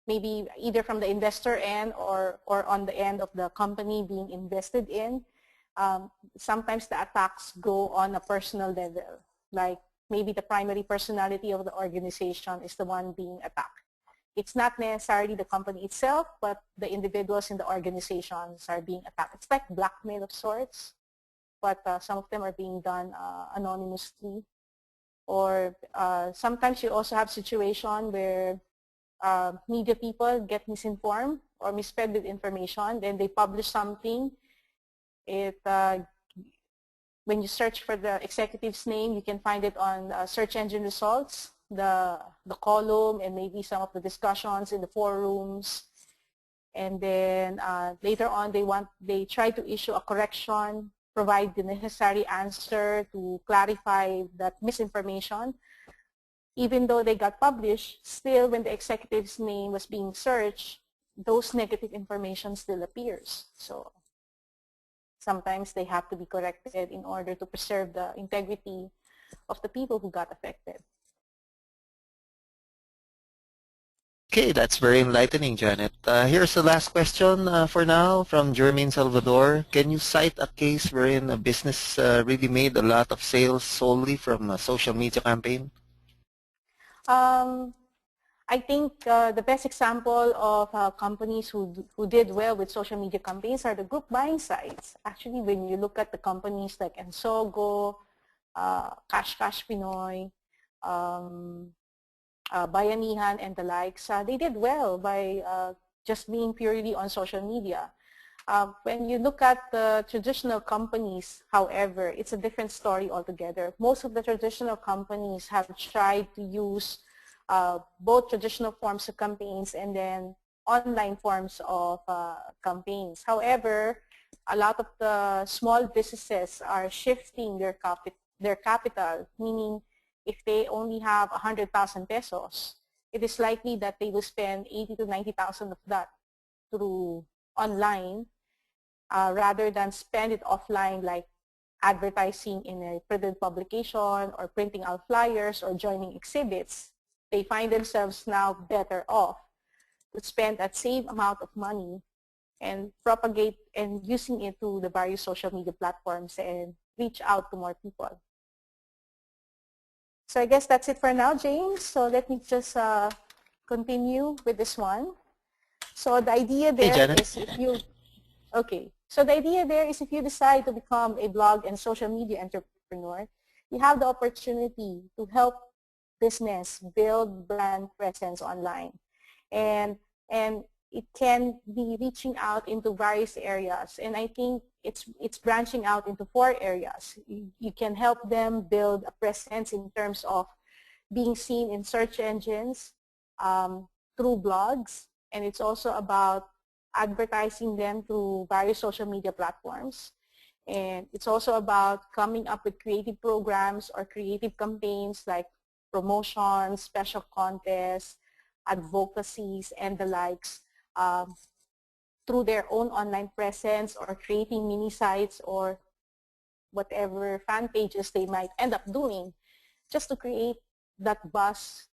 Maybe either from the investor end or on the end of the company being invested in. Sometimes the attacks go on a personal level, like maybe the primary personality of the organization is the one being attacked. It's not necessarily the company itself, but the individuals in the organizations are being attacked. It's like blackmail of sorts, but some of them are being done anonymously. Or sometimes you also have situation where media people get misinformed or misfed with information, then they publish something. When you search for the executive's name, you can find it on search engine results, the column, and maybe some of the discussions in the forums. And then later on, they try to issue a correction, provide the necessary answer to clarify that misinformation. Even though they got published, still when the executive's name was being searched, those negative information still appears. So sometimes they have to be corrected in order to preserve the integrity of the people who got affected. Okay, that's very enlightening, Janet. Here's the last question for now from Jermaine Salvador. Can you cite a case wherein a business really made a lot of sales solely from a social media campaign? I think the best example of companies who did well with social media campaigns are the group buying sites. Actually, when you look at the companies like Ensogo, Cash Pinoy, Bayanihan, and the likes, they did well by just being purely on social media. When you look at the traditional companies, however, it's a different story altogether. Most of the traditional companies have tried to use both traditional forms of campaigns and then online forms of campaigns. However, a lot of the small businesses are shifting their capital, meaning if they only have 100,000 pesos, it is likely that they will spend 80 to 90,000 of that through online rather than spend it offline, like advertising in a printed publication or printing out flyers or joining exhibits. They find themselves now better off to spend that same amount of money and propagate and using it to the various social media platforms and reach out to more people. So I guess that's it for now, James. So let me just continue with this one. So the idea Hey, there Janet. is so the idea there is if you decide to become a blog and social media entrepreneur, you have the opportunity to help business build brand presence online. And it can be reaching out into various areas. And I think it's branching out into 4 areas. You can help them build a presence in terms of being seen in search engines through blogs. And it's also about advertising them through various social media platforms. And it's also about coming up with creative programs or creative campaigns like promotions, special contests, advocacies, and the likes through their own online presence or creating mini sites or whatever fan pages they might end up doing just to create that buzz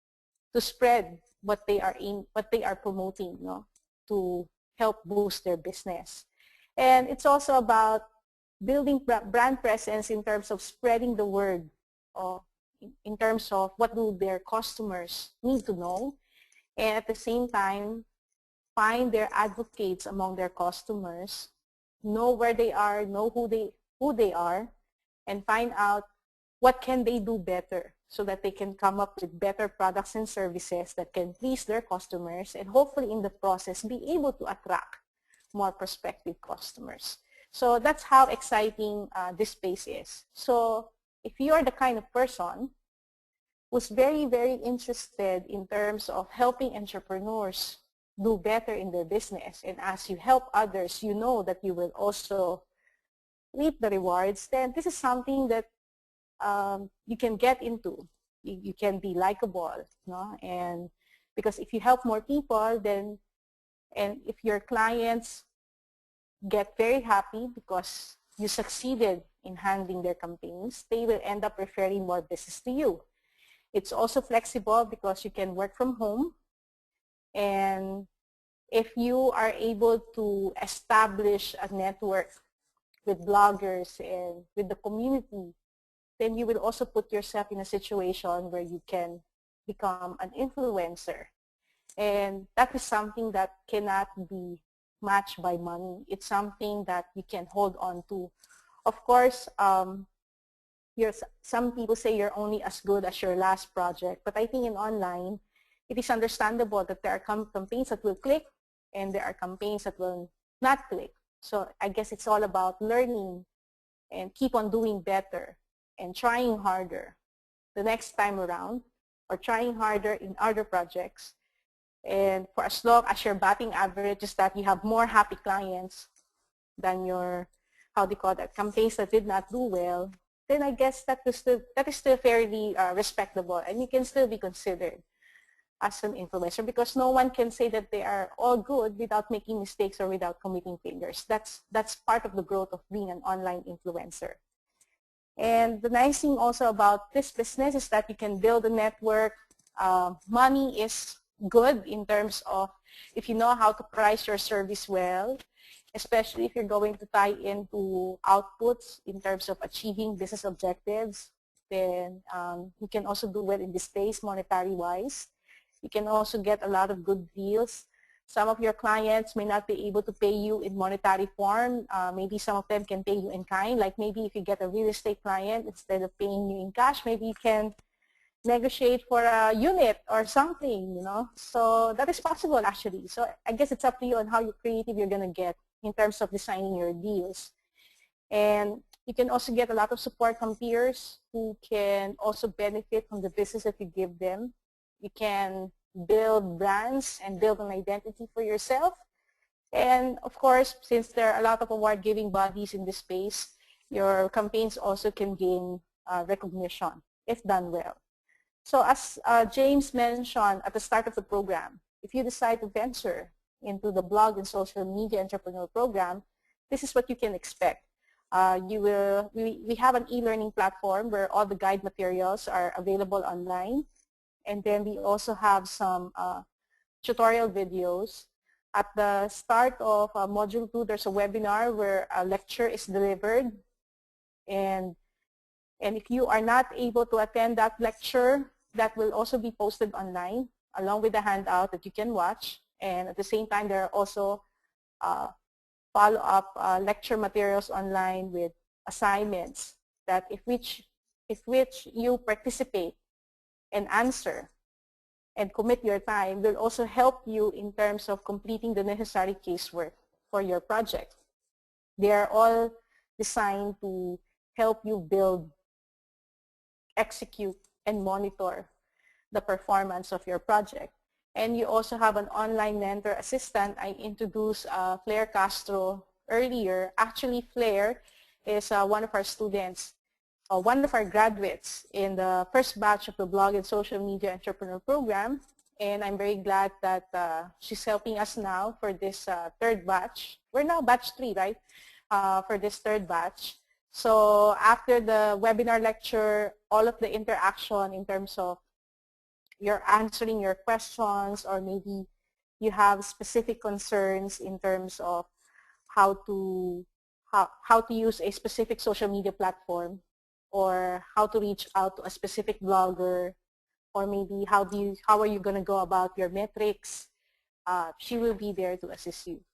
to spread what they are promoting, to help boost their business. And it's also about building brand presence in terms of spreading the word in terms of what do their customers need to know, and at the same time find their advocates among their customers, know where they are, know who they are, and find out what can they do better so that they can come up with better products and services that can please their customers and hopefully in the process be able to attract more prospective customers. So that's how exciting this space is. So if you are the kind of person who's very, very interested in terms of helping entrepreneurs do better in their business, and as you help others, you know that you will also reap the rewards, then this is something that you can get into. You can be likable, and because if you help more people, then, and if your clients get very happy because you succeeded in handling their campaigns, they will end up referring more business to you. It's also flexible because you can work from home, and if you are able to establish a network with bloggers and with the community, then you will also put yourself in a situation where you can become an influencer. And that is something that cannot be matched by money. It's something that you can hold on to. Of course, some people say you're only as good as your last project, but I think in online, it is understandable that there are campaigns that will click and there are campaigns that will not click. So I guess it's all about learning and keep on doing better and trying harder the next time around, or trying harder in other projects. And for as long as your batting average is that you have more happy clients than your, campaigns that did not do well, then I guess that is still fairly respectable, and you can still be considered as an influencer, because no one can say that they are all good without making mistakes or without committing failures. That's part of the growth of being an online influencer. And the nice thing also about this business is that you can build a network. Money is good in terms of if you know how to price your service well, especially if you're going to tie into outputs in terms of achieving business objectives, then you can also do well in this space monetary-wise. You can also get a lot of good deals. Some of your clients may not be able to pay you in monetary form. Maybe some of them can pay you in kind. Like maybe if you get a real estate client, instead of paying you in cash, maybe you can negotiate for a unit or something, So that is possible actually. So I guess it's up to you on how creative you're going to get in terms of designing your deals. And you can also get a lot of support from peers who can also benefit from the business that you give them. You can build brands and build an identity for yourself. And of course, since there are a lot of award-giving bodies in this space, your campaigns also can gain recognition if done well. So as James mentioned at the start of the program, if you decide to venture into the blog and social media entrepreneur program, this is what you can expect. We have an e-learning platform where all the guide materials are available online. And then we also have some tutorial videos. At the start of Module 2, there's a webinar where a lecture is delivered. And if you are not able to attend that lecture, that will also be posted online along with the handout that you can watch. And at the same time, there are also follow-up lecture materials online with assignments that if which you participate and answer and commit your time will also help you in terms of completing the necessary casework for your project. They are all designed to help you build, execute, and monitor the performance of your project. And you also have an online mentor assistant. I introduced Flair Castro earlier. Actually, Flair is one of our students, one of our graduates in the first batch of the Blog and Social Media Entrepreneur Program. And I'm very glad that she's helping us now for this third batch. We're now batch 3, right? For this third batch. So after the webinar lecture, all of the interaction in terms of you're answering your questions, or maybe you have specific concerns in terms of how to use a specific social media platform, or how to reach out to a specific blogger, or maybe how are you going to go about your metrics. She will be there to assist you.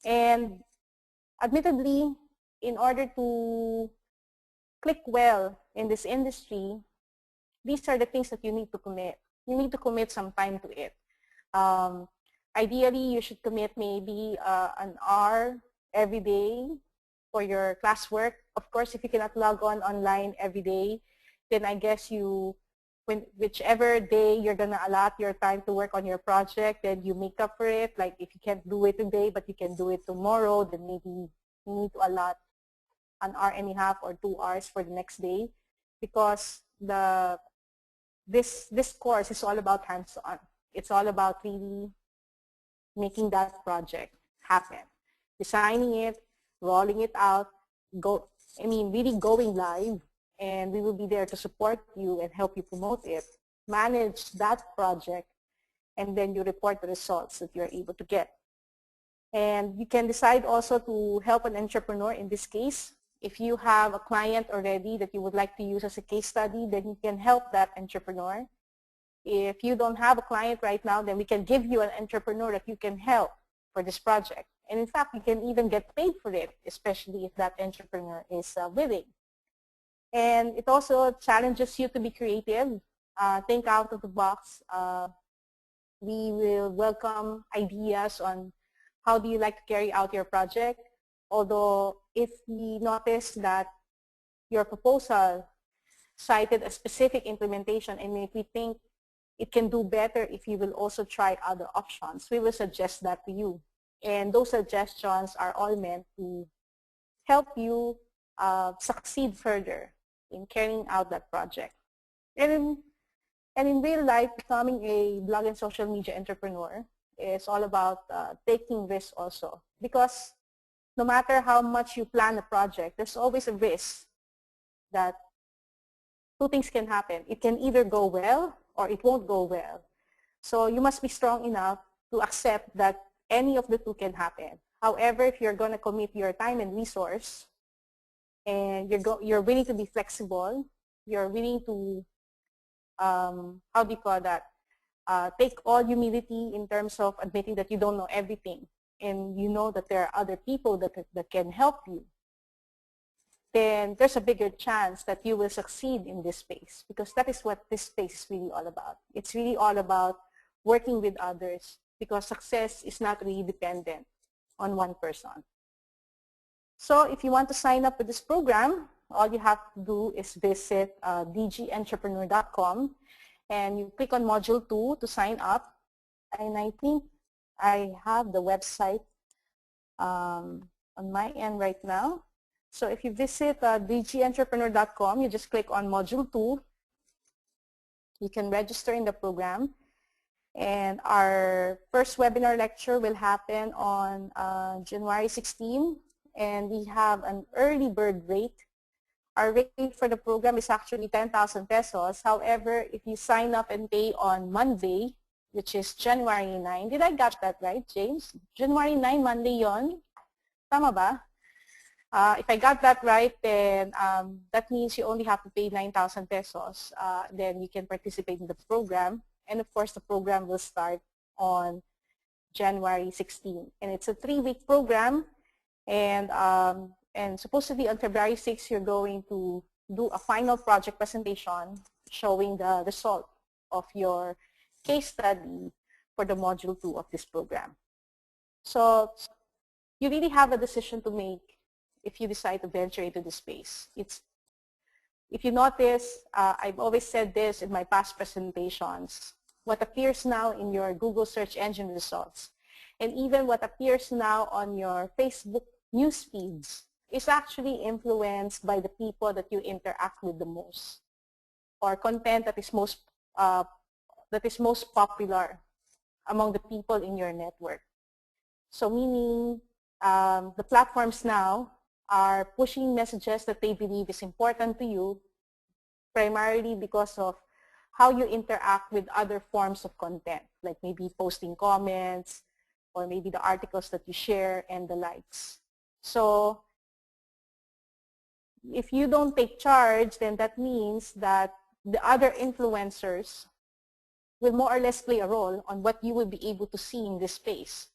And admittedly, in order to click well in this industry, these are the things that you need to commit. You need to commit some time to it. Ideally, you should commit maybe an hour every day for your classwork. Of course, if you cannot log on online every day, then I guess whichever day you're going to allot your time to work on your project, then you make up for it. Like if you can't do it today, but you can do it tomorrow, then maybe you need to allot an hour and a half or 2 hours for the next day, because this course is all about hands-on. It's all about really making that project happen, designing it, rolling it out, really going live, and we will be there to support you and help you promote it, manage that project, and then you report the results that you're able to get. And you can decide also to help an entrepreneur in this case. If you have a client already that you would like to use as a case study, then you can help that entrepreneur. If you don't have a client right now, then we can give you an entrepreneur that you can help for this project. And in fact, you can even get paid for it, especially if that entrepreneur is willing. And it also challenges you to be creative. Think out of the box. We will welcome ideas on how do you like to carry out your project. Although if we notice that your proposal cited a specific implementation, and if we think it can do better if you will also try other options, we will suggest that to you. And those suggestions are all meant to help you succeed further in carrying out that project. And in real life, becoming a blog and social media entrepreneur is all about taking risks also. Because no matter how much you plan a project, there's always a risk that two things can happen. It can either go well or it won't go well. So you must be strong enough to accept that any of the two can happen. However, if you're going to commit your time and resource, and you're willing to be flexible, you're willing to, take all humility in terms of admitting that you don't know everything, and you know that there are other people that can help you, then there's a bigger chance that you will succeed in this space, because that is what this space is really all about. It's really all about working with others, because success is not really dependent on one person. So if you want to sign up with this program, all you have to do is visit dgentrepreneur.com, and you click on Module 2 to sign up. And I think I have the website on my end right now. So if you visit dgentrepreneur.com, you just click on Module 2. You can register in the program. And our first webinar lecture will happen on January 16, and we have an early bird rate. Our rate for the program is actually 10,000 pesos. However, if you sign up and pay on Monday, which is January 9, did I get that right, James? January 9, Monday yon? Tama ba? If I got that right, then that means you only have to pay 9,000 pesos. Then you can participate in the program. And of course, the program will start on January 16. And it's a 3-week program. And supposedly on February 6, you're going to do a final project presentation showing the result of your case study for the Module 2 of this program. So you really have a decision to make if you decide to venture into this space. If you notice, I've always said this in my past presentations, what appears now in your Google search engine results, and even what appears now on your Facebook news feeds is actually influenced by the people that you interact with the most, or content that is most popular among the people in your network. So meaning the platforms now are pushing messages that they believe is important to you, primarily because of how you interact with other forms of content, like maybe posting comments, or maybe the articles that you share and the likes. So if you don't take charge, then that means that the other influencers will more or less play a role on what you will be able to see in this space.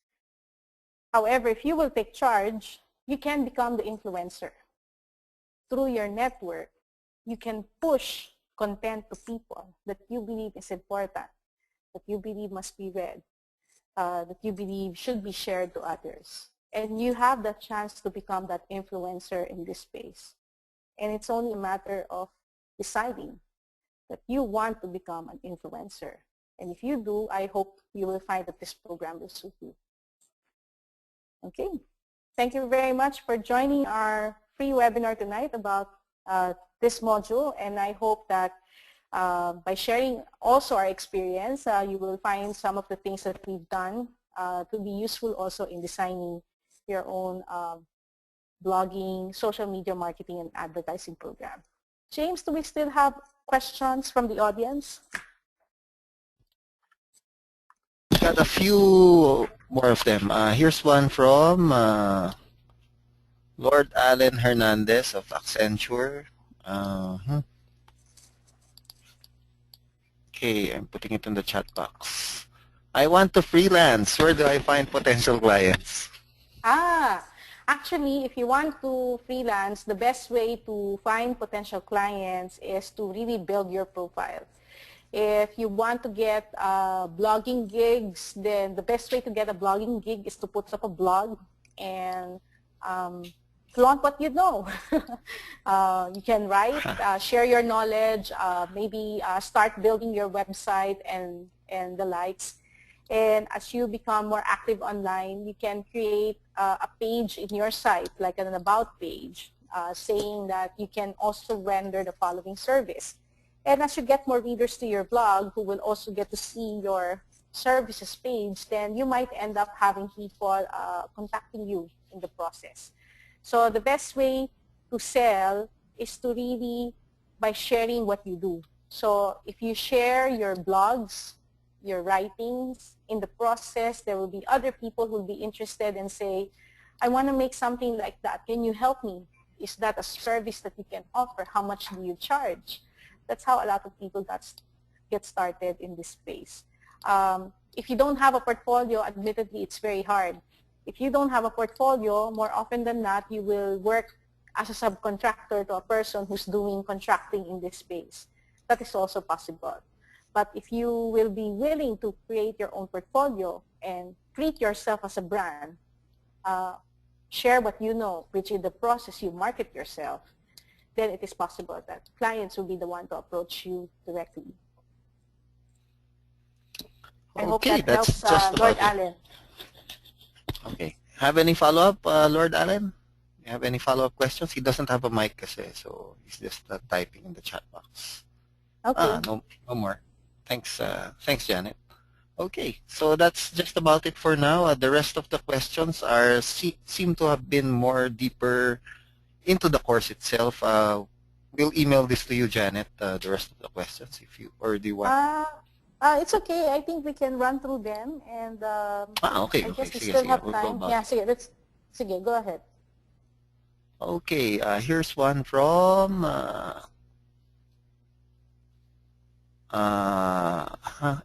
However, if you will take charge, you can become the influencer. Through your network, you can push content to people that you believe is important, that you believe must be read, that you believe should be shared to others. And you have the chance to become that influencer in this space. And it's only a matter of deciding that you want to become an influencer. And if you do, I hope you will find that this program will suit you. Okay. Thank you very much for joining our free webinar tonight about this module. And I hope that by sharing also our experience, you will find some of the things that we've done to be useful also in designing your own blogging, social media marketing, and advertising program. James, do we still have questions from the audience? Got a few more of them. Here's one from Lord Allen Hernandez of Accenture. Okay, I'm putting it in the chat box. I want to freelance. Where do I find potential clients? Actually, if you want to freelance, the best way to find potential clients is to really build your profile. If you want to get blogging gigs, then the best way to get a blogging gig is to put up a blog and flaunt what you know. You can write, share your knowledge, maybe start building your website and the likes. And as you become more active online, you can create a page in your site, like an about page, saying that you can also render the following service. And as you get more readers to your blog who will also get to see your services page, then you might end up having people contacting you in the process. So the best way to sell is to really by sharing what you do. So if you share your blogs, your writings, in the process there will be other people who will be interested and say, I want to make something like that. Can you help me? Is that a service that you can offer? How much do you charge? That's how a lot of people get started in this space. If you don't have a portfolio, admittedly, it's very hard. If you don't have a portfolio, more often than not, you will work as a subcontractor to a person who's doing contracting in this space. That is also possible. But if you will be willing to create your own portfolio and treat yourself as a brand, share what you know, which in the process you market yourself, then it is possible that clients will be the one to approach you directly. I hope Okay, that that's helps just Lord about it. Allen. Okay. Have any follow-up, Lord Allen? You have any follow-up questions? He doesn't have a mic kasi, so he's just typing in the chat box. Okay. No, no more. Thanks, Janet. Okay, so that's just about it for now. The rest of the questions seem to have been more deeper into the course itself. We'll email this to you, Janet, the rest of the questions, if you, or do you want? It's okay. I think we can run through them, and Okay, I okay. guess we Sige, still sige. have We'll go time. about Yeah, it. sige, go ahead. Okay, here's one from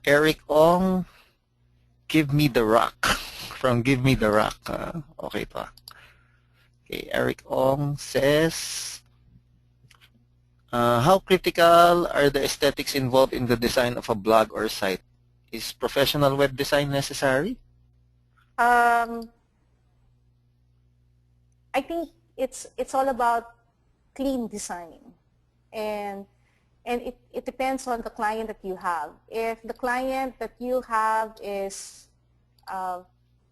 Eric Ong. Give me the rock. From Give Me the Rock. Okay pa. Okay, Eric Ong says, how critical are the aesthetics involved in the design of a blog or site? Is professional web design necessary? I think it's all about clean design, and it depends on the client that you have. If the client that you have is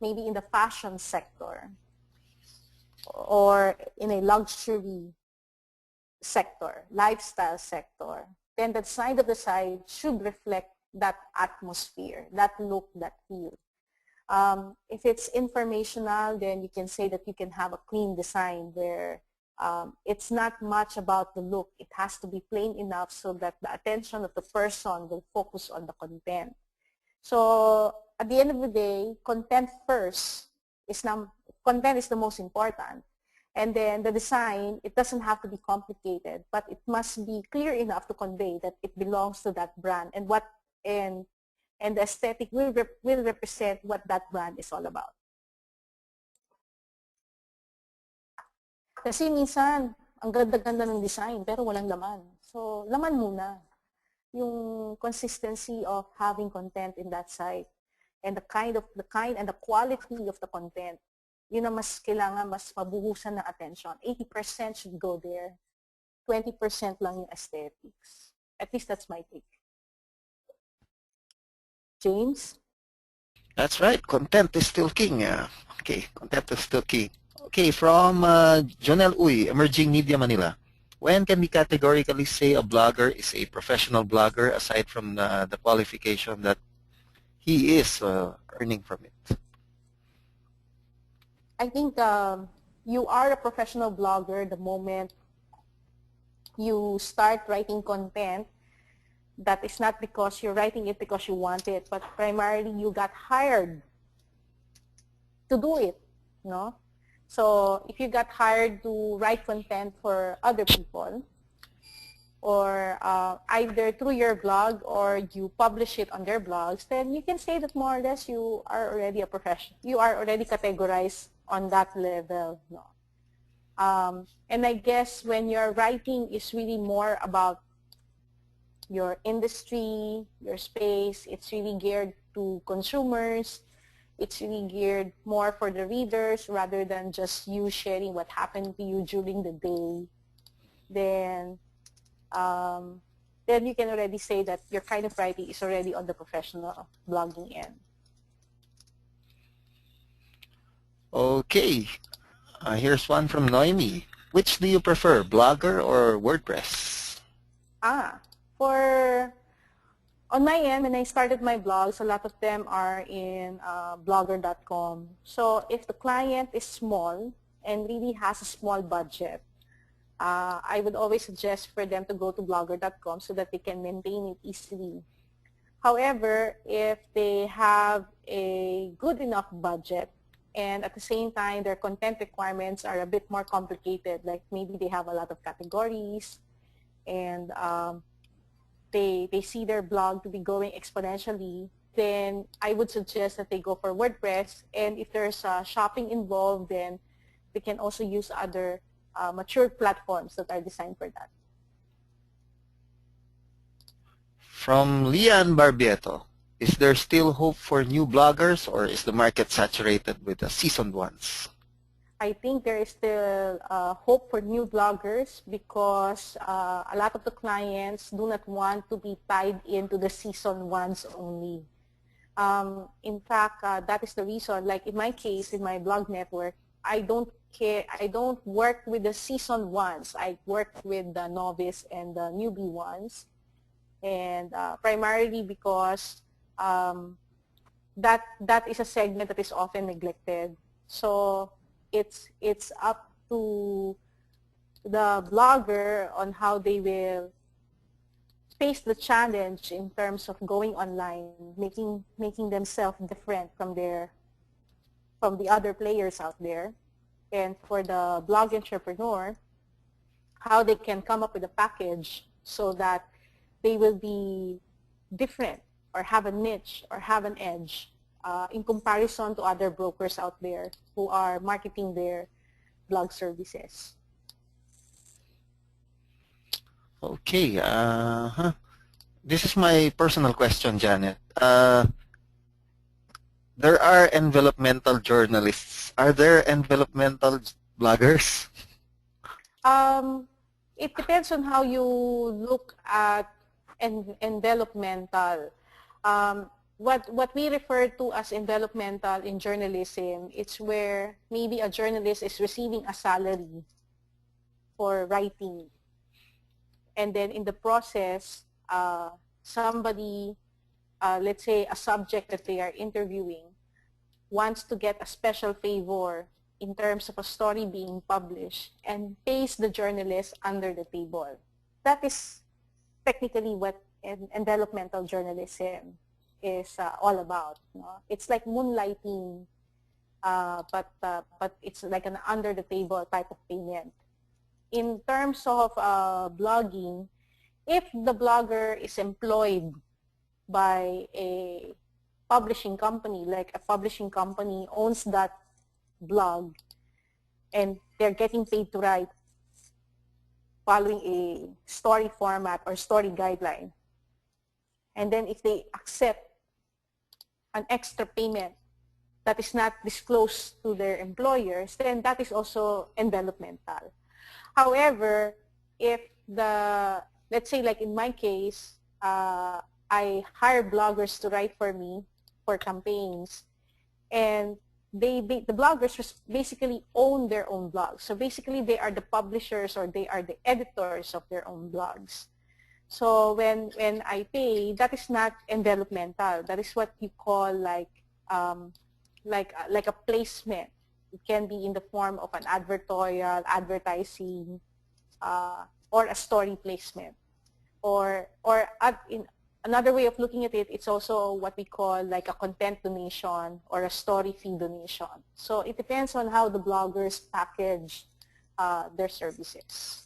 maybe in the fashion sector or in a luxury sector, lifestyle sector, then the design of the site should reflect that atmosphere, that look, that feel. If it's informational, then you can say that you can have a clean design where it's not much about the look. It has to be plain enough so that the attention of the person will focus on the content. So at the end of the day, content first content is the most important. And then the design, it doesn't have to be complicated, but it must be clear enough to convey that it belongs to that brand and the aesthetic will represent what that brand is all about. Kasi minsan, ang ganda-ganda ng design pero walang laman. So, laman muna. Yung consistency of having content in that site and the kind and the quality of the content. Yun ang mas kailangan, mas mabuhusan ng attention. 80% should go there. 20% lang yung aesthetics. At least that's my take. James? That's right. Content is still king. Okay, content is still king. Okay, from Jonel Uy, Emerging Media Manila. When can we categorically say a blogger is a professional blogger aside from the qualification that he is earning from it? I think you are a professional blogger the moment you start writing content that is not because you're writing it because you want it, but primarily you got hired to do it, no? So if you got hired to write content for other people, or either through your blog or you publish it on their blogs, then you can say that more or less you are already a professional. You are already categorized on that level. No? And I guess when your writing is really more about your industry, your space, it's really geared to consumers, it's really geared more for the readers rather than just you sharing what happened to you during the day, then you can already say that your kind of writing is already on the professional blogging end. Okay, here's one from Noemi. Which do you prefer, Blogger or WordPress? On my end, when I started my blogs, a lot of them are in blogger.com. So if the client is small and really has a small budget, I would always suggest for them to go to blogger.com so that they can maintain it easily. However, if they have a good enough budget and at the same time their content requirements are a bit more complicated, like maybe they have a lot of categories and they see their blog to be growing exponentially, then I would suggest that they go for WordPress. And if there's shopping involved, then they can also use other mature platforms that are designed for that. From Lian Barbieto, is there still hope for new bloggers or is the market saturated with the seasoned ones? I think there is still hope for new bloggers because a lot of the clients do not want to be tied into the seasoned ones only. In fact, that is the reason, like in my case, in my blog network, I don't care, I don't work with the seasoned ones. I work with the novice and the newbie ones. And primarily because um, that is a segment that is often neglected. So it's up to the blogger on how they will face the challenge in terms of going online, making themselves different from the other players out there. And for the blog entrepreneur, how they can come up with a package so that they will be different or have a niche or have an edge in comparison to other brokers out there who are marketing their blog services. Okay. This is my personal question, Janet. There are envelopmental journalists. Are there envelopmental bloggers? It depends on how you look at envelopmental. What we refer to as envelopmental in journalism, it's where maybe a journalist is receiving a salary for writing. And then in the process, somebody, let's say a subject that they are interviewing, wants to get a special favor in terms of a story being published and pays the journalist under the table. That is technically what envelopmental journalism is all about. No? It's like moonlighting, but it's like an under the table type of payment. In terms of blogging, if the blogger is employed by a publishing company, like a publishing company owns that blog and they're getting paid to write following a story format or story guideline. And then if they accept an extra payment that is not disclosed to their employers, then that is also envelopmental. However, if let's say like in my case, I hire bloggers to write for me for campaigns, and the bloggers basically own their own blogs. So basically they are the publishers or they are the editors of their own blogs. So when I pay, that is not envelopmental. That is what you call like a placement. It can be in the form of an advertorial, advertising, or a story placement. Or in another way of looking at it, it's also what we call like a content donation or a story fee donation. So it depends on how the bloggers package their services.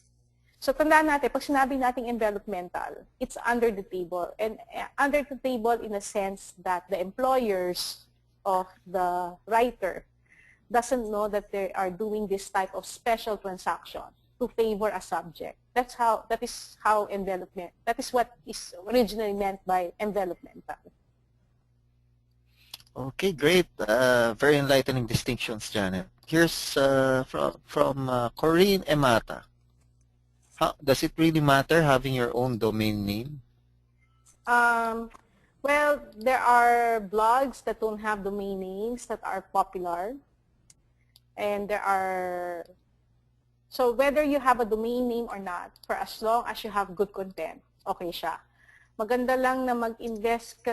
So tandaan natin, pag sinabi nating envelopmental, it's under the table. And under the table in a sense that the employers of the writer doesn't know that they are doing this type of special transaction to favor a subject. That is how envelopment, that is what is originally meant by envelopmental. Okay, great. Very enlightening distinctions, Janet. Here's from Corinne Emata. Does it really matter having your own domain name? Well, there are blogs that don't have domain names that are popular. And so whether you have a domain name or not, for as long as you have good content, okay siya. Maganda lang na mag-invest ka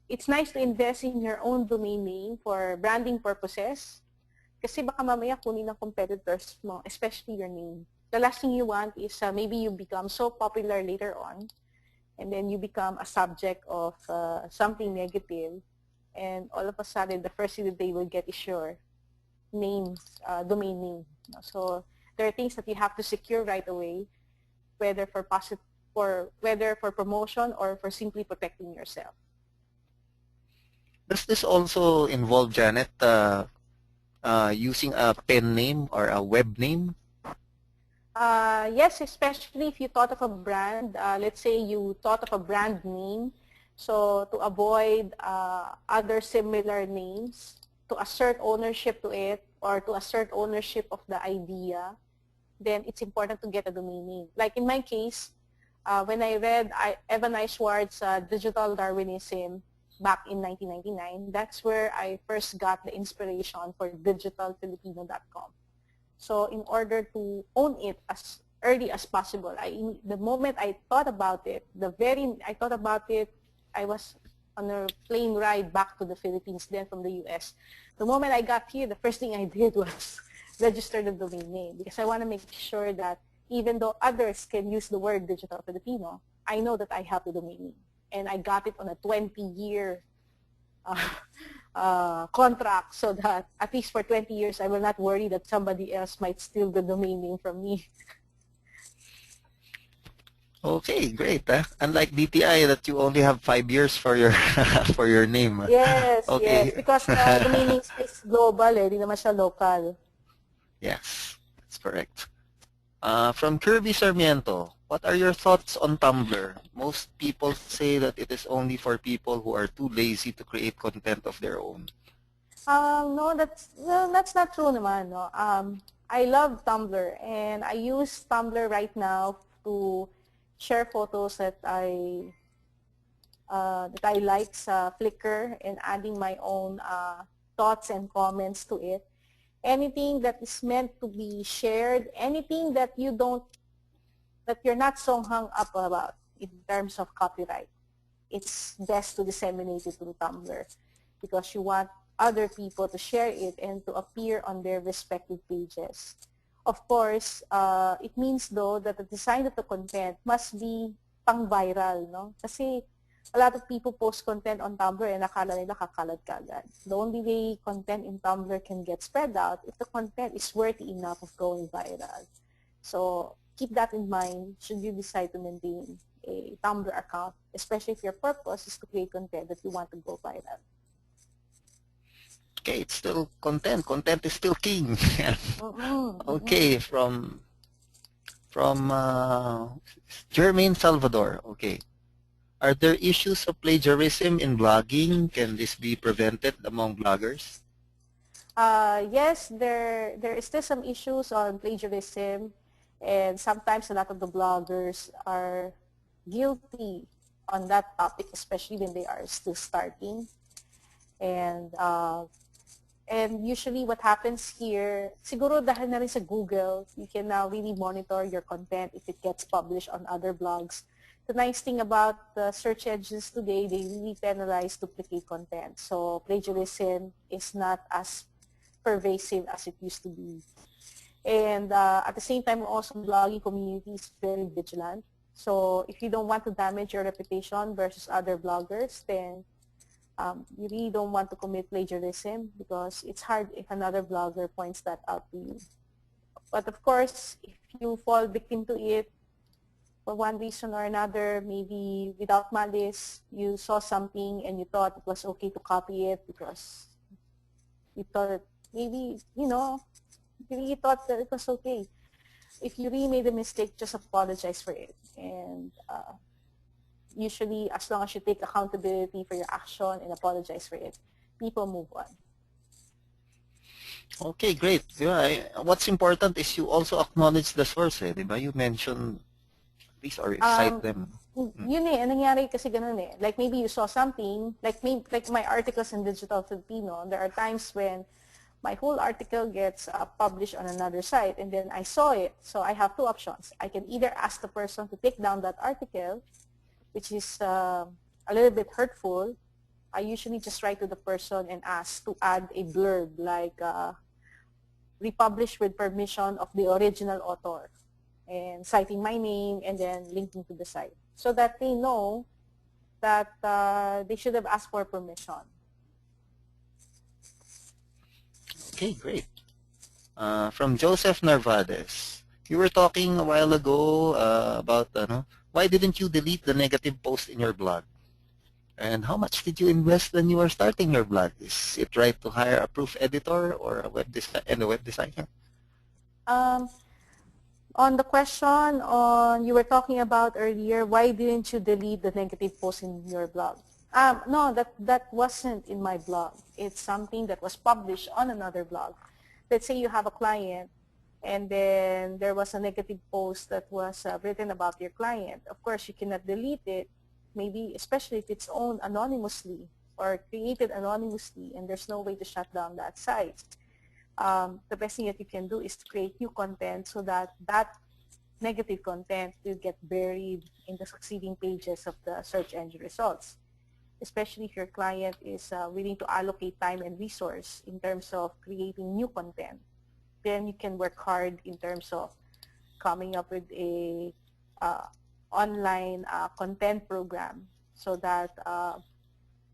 it's nice to invest in your own domain name for branding purposes. Kasi baka mamaya kunin ng competitors mo, especially your name. The last thing you want is maybe you become so popular later on, and then you become a subject of something negative, and all of a sudden, the first thing that they will get is your domain name. So there are things that you have to secure right away, whether for promotion or for simply protecting yourself. Does this also involve, Janet, using a pen name or a web name? Yes, especially if you thought of a brand. Let's say you thought of a brand name. So to avoid other similar names, to assert ownership to it or to assert ownership of the idea, then it's important to get a domain name. Like in my case, when I read Evan Ishward's Digital Darwinism, back in 1999. That's where I first got the inspiration for digitalfilipino.com. So in order to own it as early as possible, the moment I thought about it, I was on a plane ride back to the Philippines, then from the US. The moment I got here, the first thing I did was register the domain name because I want to make sure that even though others can use the word Digital Filipino, I know that I have the domain name. And I got it on a 20-year contract so that at least for 20 years I will not worry that somebody else might steal the domain name from me. Okay, great. Unlike DTI that you only have 5 years for your for your name. Yes, yes. Okay. Because the domain name is global di naman siya local. Yes, that's correct. From Kirby Sarmiento, what are your thoughts on Tumblr? Most people say that it is only for people who are too lazy to create content of their own. No, that's not true naman. No. I love Tumblr and I use Tumblr right now to share photos that I like sa Flickr and adding my own thoughts and comments to it. Anything that is meant to be shared, anything that you're not so hung up about in terms of copyright, it's best to disseminate it through Tumblr because you want other people to share it and to appear on their respective pages. Of course, it means though that the design of the content must be pang-viral, no? Kasi a lot of people post content on Tumblr and akala nila kakalat kagad. The only way content in Tumblr can get spread out if the content is worthy enough of going viral. So keep that in mind should you decide to maintain a Tumblr account, especially if your purpose is to create content that you want to go viral. Okay, it's still content. Content is still king. Okay, from Jermaine Salvador. Okay. Are there issues of plagiarism in blogging? Can this be prevented among bloggers? Yes, there is still some issues on plagiarism, and sometimes a lot of the bloggers are guilty on that topic, especially when they are still starting. And usually what happens here, siguro dahil na rin sa Google, you can now really monitor your content if it gets published on other blogs. The nice thing about the search engines today, they really penalize duplicate content. So plagiarism is not as pervasive as it used to be. And at the same time, also blogging community is very vigilant. So if you don't want to damage your reputation versus other bloggers, then you really don't want to commit plagiarism because it's hard if another blogger points that out to you. But of course, if you fall victim to it for one reason or another, maybe without malice, you saw something and you thought it was okay to copy it because you thought maybe, you really thought that it was okay. If you really made a mistake, just apologize for it. And usually, as long as you take accountability for your action and apologize for it, people move on. Okay, great. What's important is you also acknowledge the source, diba? You mentioned these or cite them. Yun nangyari kasi ganun eh. Like maybe you saw something, like my articles in Digital Filipino, there are times when my whole article gets published on another site and then I saw it. So I have two options. I can either ask the person to take down that article, which is a little bit hurtful. I usually just write to the person and ask to add a blurb like republish with permission of the original author and citing my name and then linking to the site so that they know that they should have asked for permission. Okay, great. From Joseph Narvades, you were talking a while ago about why didn't you delete the negative post in your blog? And how much did you invest when you were starting your blog? Is it right to hire a proof editor or a web designer? On the question you were talking about earlier, why didn't you delete the negative post in your blog? No, that wasn't in my blog. It's something that was published on another blog. Let's say you have a client and then there was a negative post that was written about your client. Of course, you cannot delete it, maybe especially if it's owned anonymously or created anonymously and there's no way to shut down that site, the best thing that you can do is to create new content so that that negative content will get buried in the succeeding pages of the search engine results, especially if your client is willing to allocate time and resource in terms of creating new content. Then you can work hard in terms of coming up with a online content program so that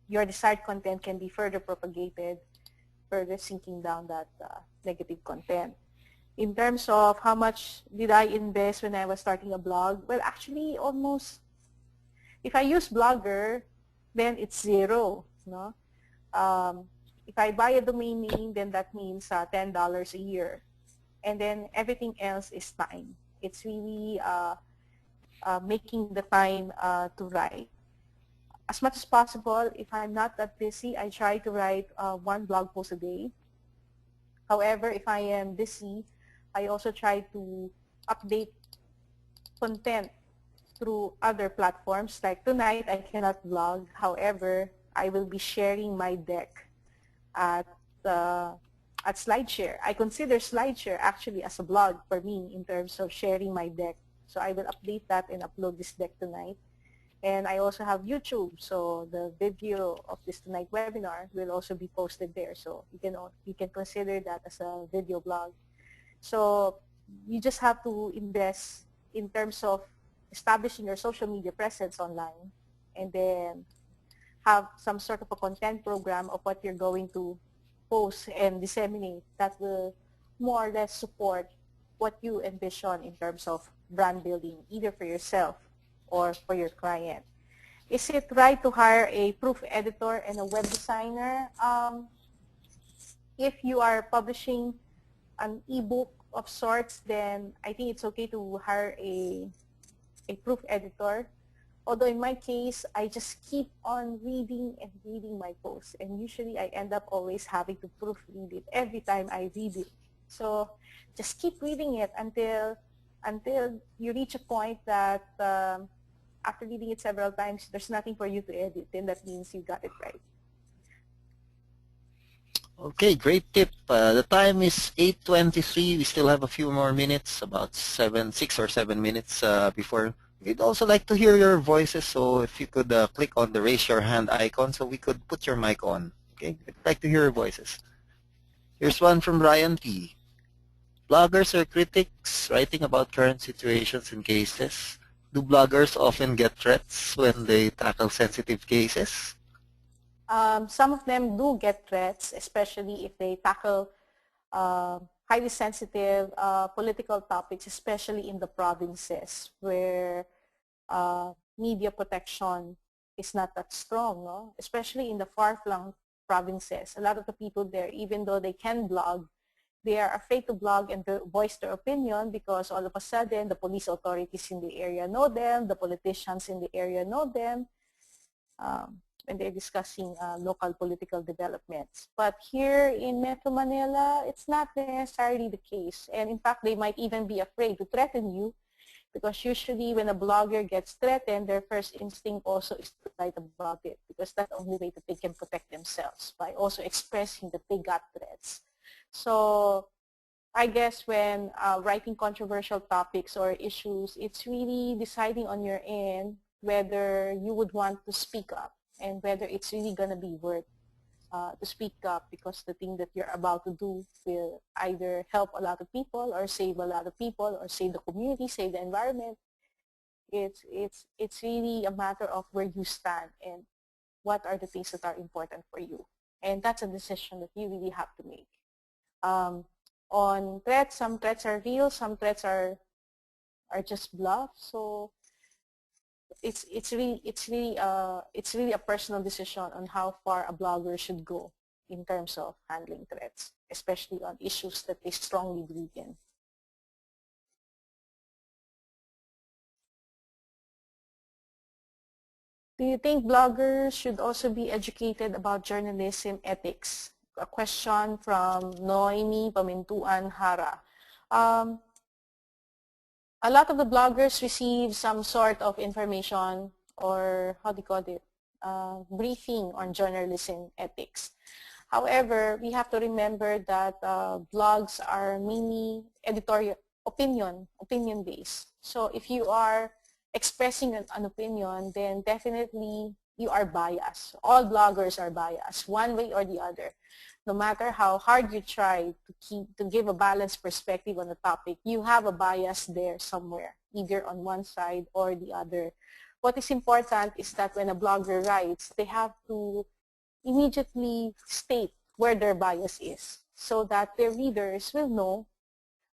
your desired content can be further propagated, further sinking down that negative content. In terms of how much did I invest when I was starting a blog, well, actually almost, if I use Blogger, then it's zero. No? If I buy a domain name, then that means $10 a year. And then everything else is time. It's really making the time to write. As much as possible, if I'm not that busy, I try to write one blog post a day. However, if I am busy, I also try to update content through other platforms. Like tonight, I cannot blog. However, I will be sharing my deck at SlideShare. I consider SlideShare actually as a blog for me in terms of sharing my deck. So I will update that and upload this deck tonight. And I also have YouTube, so the video of this tonight webinar will also be posted there. So you can consider that as a video blog. So you just have to invest in terms of establishing your social media presence online, and then have some sort of a content program of what you're going to post and disseminate that will more or less support what you envision in terms of brand building, either for yourself or for your client. Is it right to hire a proof editor and a web designer? If you are publishing an ebook of sorts, then I think it's okay to hire a proof editor. Although in my case, I just keep on reading and reading my posts. And usually I end up always having to proofread it every time I read it. So just keep reading it until you reach a point that after reading it several times, there's nothing for you to edit. Then that means you got it right. Okay, great tip. The time is 8:23. We still have a few more minutes, about 6 or 7 minutes before. We'd also like to hear your voices, so if you could click on the raise your hand icon so we could put your mic on. Okay, we'd like to hear your voices. Here's one from Ryan T. Bloggers are critics writing about current situations and cases. Do bloggers often get threats when they tackle sensitive cases? Some of them do get threats, especially if they tackle highly sensitive political topics, especially in the provinces where media protection is not that strong, no? Especially in the far-flung provinces. A lot of the people there, even though they can blog, they are afraid to blog and voice their opinion because all of a sudden the police authorities in the area know them, the politicians in the area know them, when they're discussing local political developments. But here in Metro Manila, it's not necessarily the case. And in fact, they might even be afraid to threaten you because usually when a blogger gets threatened, their first instinct also is to write about it because that's the only way that they can protect themselves by also expressing that they got threats. So I guess when writing controversial topics or issues, it's really deciding on your end whether you would want to speak up and whether it's really going to be worth to speak up because the thing that you're about to do will either help a lot of people or save a lot of people or save the community, save the environment. It's really a matter of where you stand and what are the things that are important for you. And that's a decision that you really have to make. On threats, some threats are real, some threats are just bluff. So it's really a personal decision on how far a blogger should go in terms of handling threats, especially on issues that they strongly believe in. Do you think bloggers should also be educated about journalism ethics? A question from Noemi Pamintuan Hara. A lot of the bloggers receive some sort of information, or how do you call it? briefing on journalism ethics. However, we have to remember that blogs are mainly editorial opinion-based. So if you are expressing an opinion, then definitely you are biased. All bloggers are biased, one way or the other. No matter how hard you try to give a balanced perspective on the topic, you have a bias there somewhere, either on one side or the other. What is important is that when a blogger writes, they have to immediately state where their bias is so that their readers will know.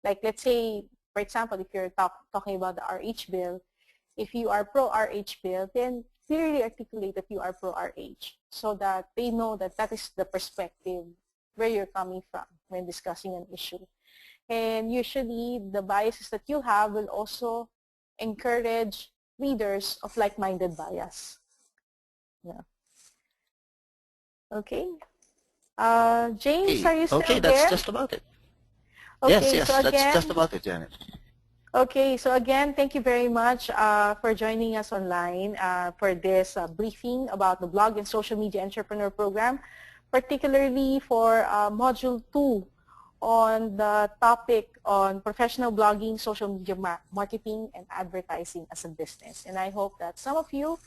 Like, let's say, for example, if you're talking about the RH bill, if you are pro-RH bill, then clearly articulate that you are pro-RH so that they know that that is the perspective where you're coming from when discussing an issue. And usually the biases that you have will also encourage readers of like-minded bias. Yeah. Okay. James, are you Okay, still that's there? just about it. Okay, so Yes, that's just again, about it, Janet. okay, so again, thank you very much for joining us online for this briefing about the Blog and Social Media Entrepreneur Program, particularly for Module 2 on the topic on professional blogging, social media marketing, and advertising as a business. And I hope that some of you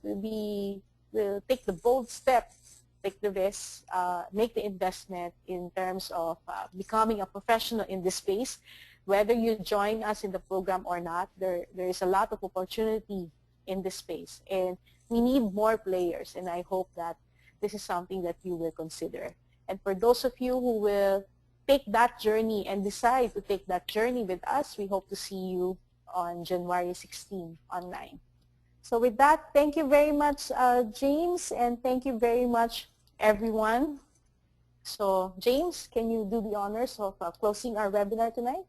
will take the bold step, take the risk, make the investment in terms of becoming a professional in this space. Whether you join us in the program or not, there is a lot of opportunity in this space. And we need more players, and I hope that this is something that you will consider. And for those of you who will take that journey and decide to take that journey with us, we hope to see you on January 16 online. So with that, thank you very much, James, and thank you very much, everyone. So James, can you do the honors of closing our webinar tonight?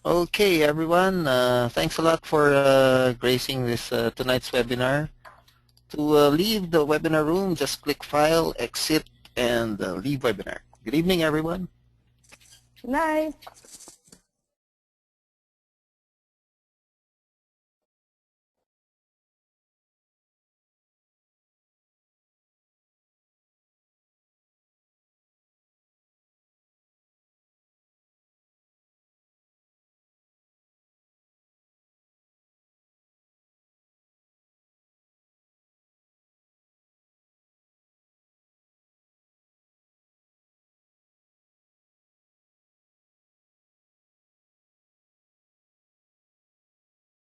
Okay, everyone. Thanks a lot for gracing this tonight's webinar. To leave the webinar room, just click File, Exit, and Leave Webinar. Good evening, everyone. Good night.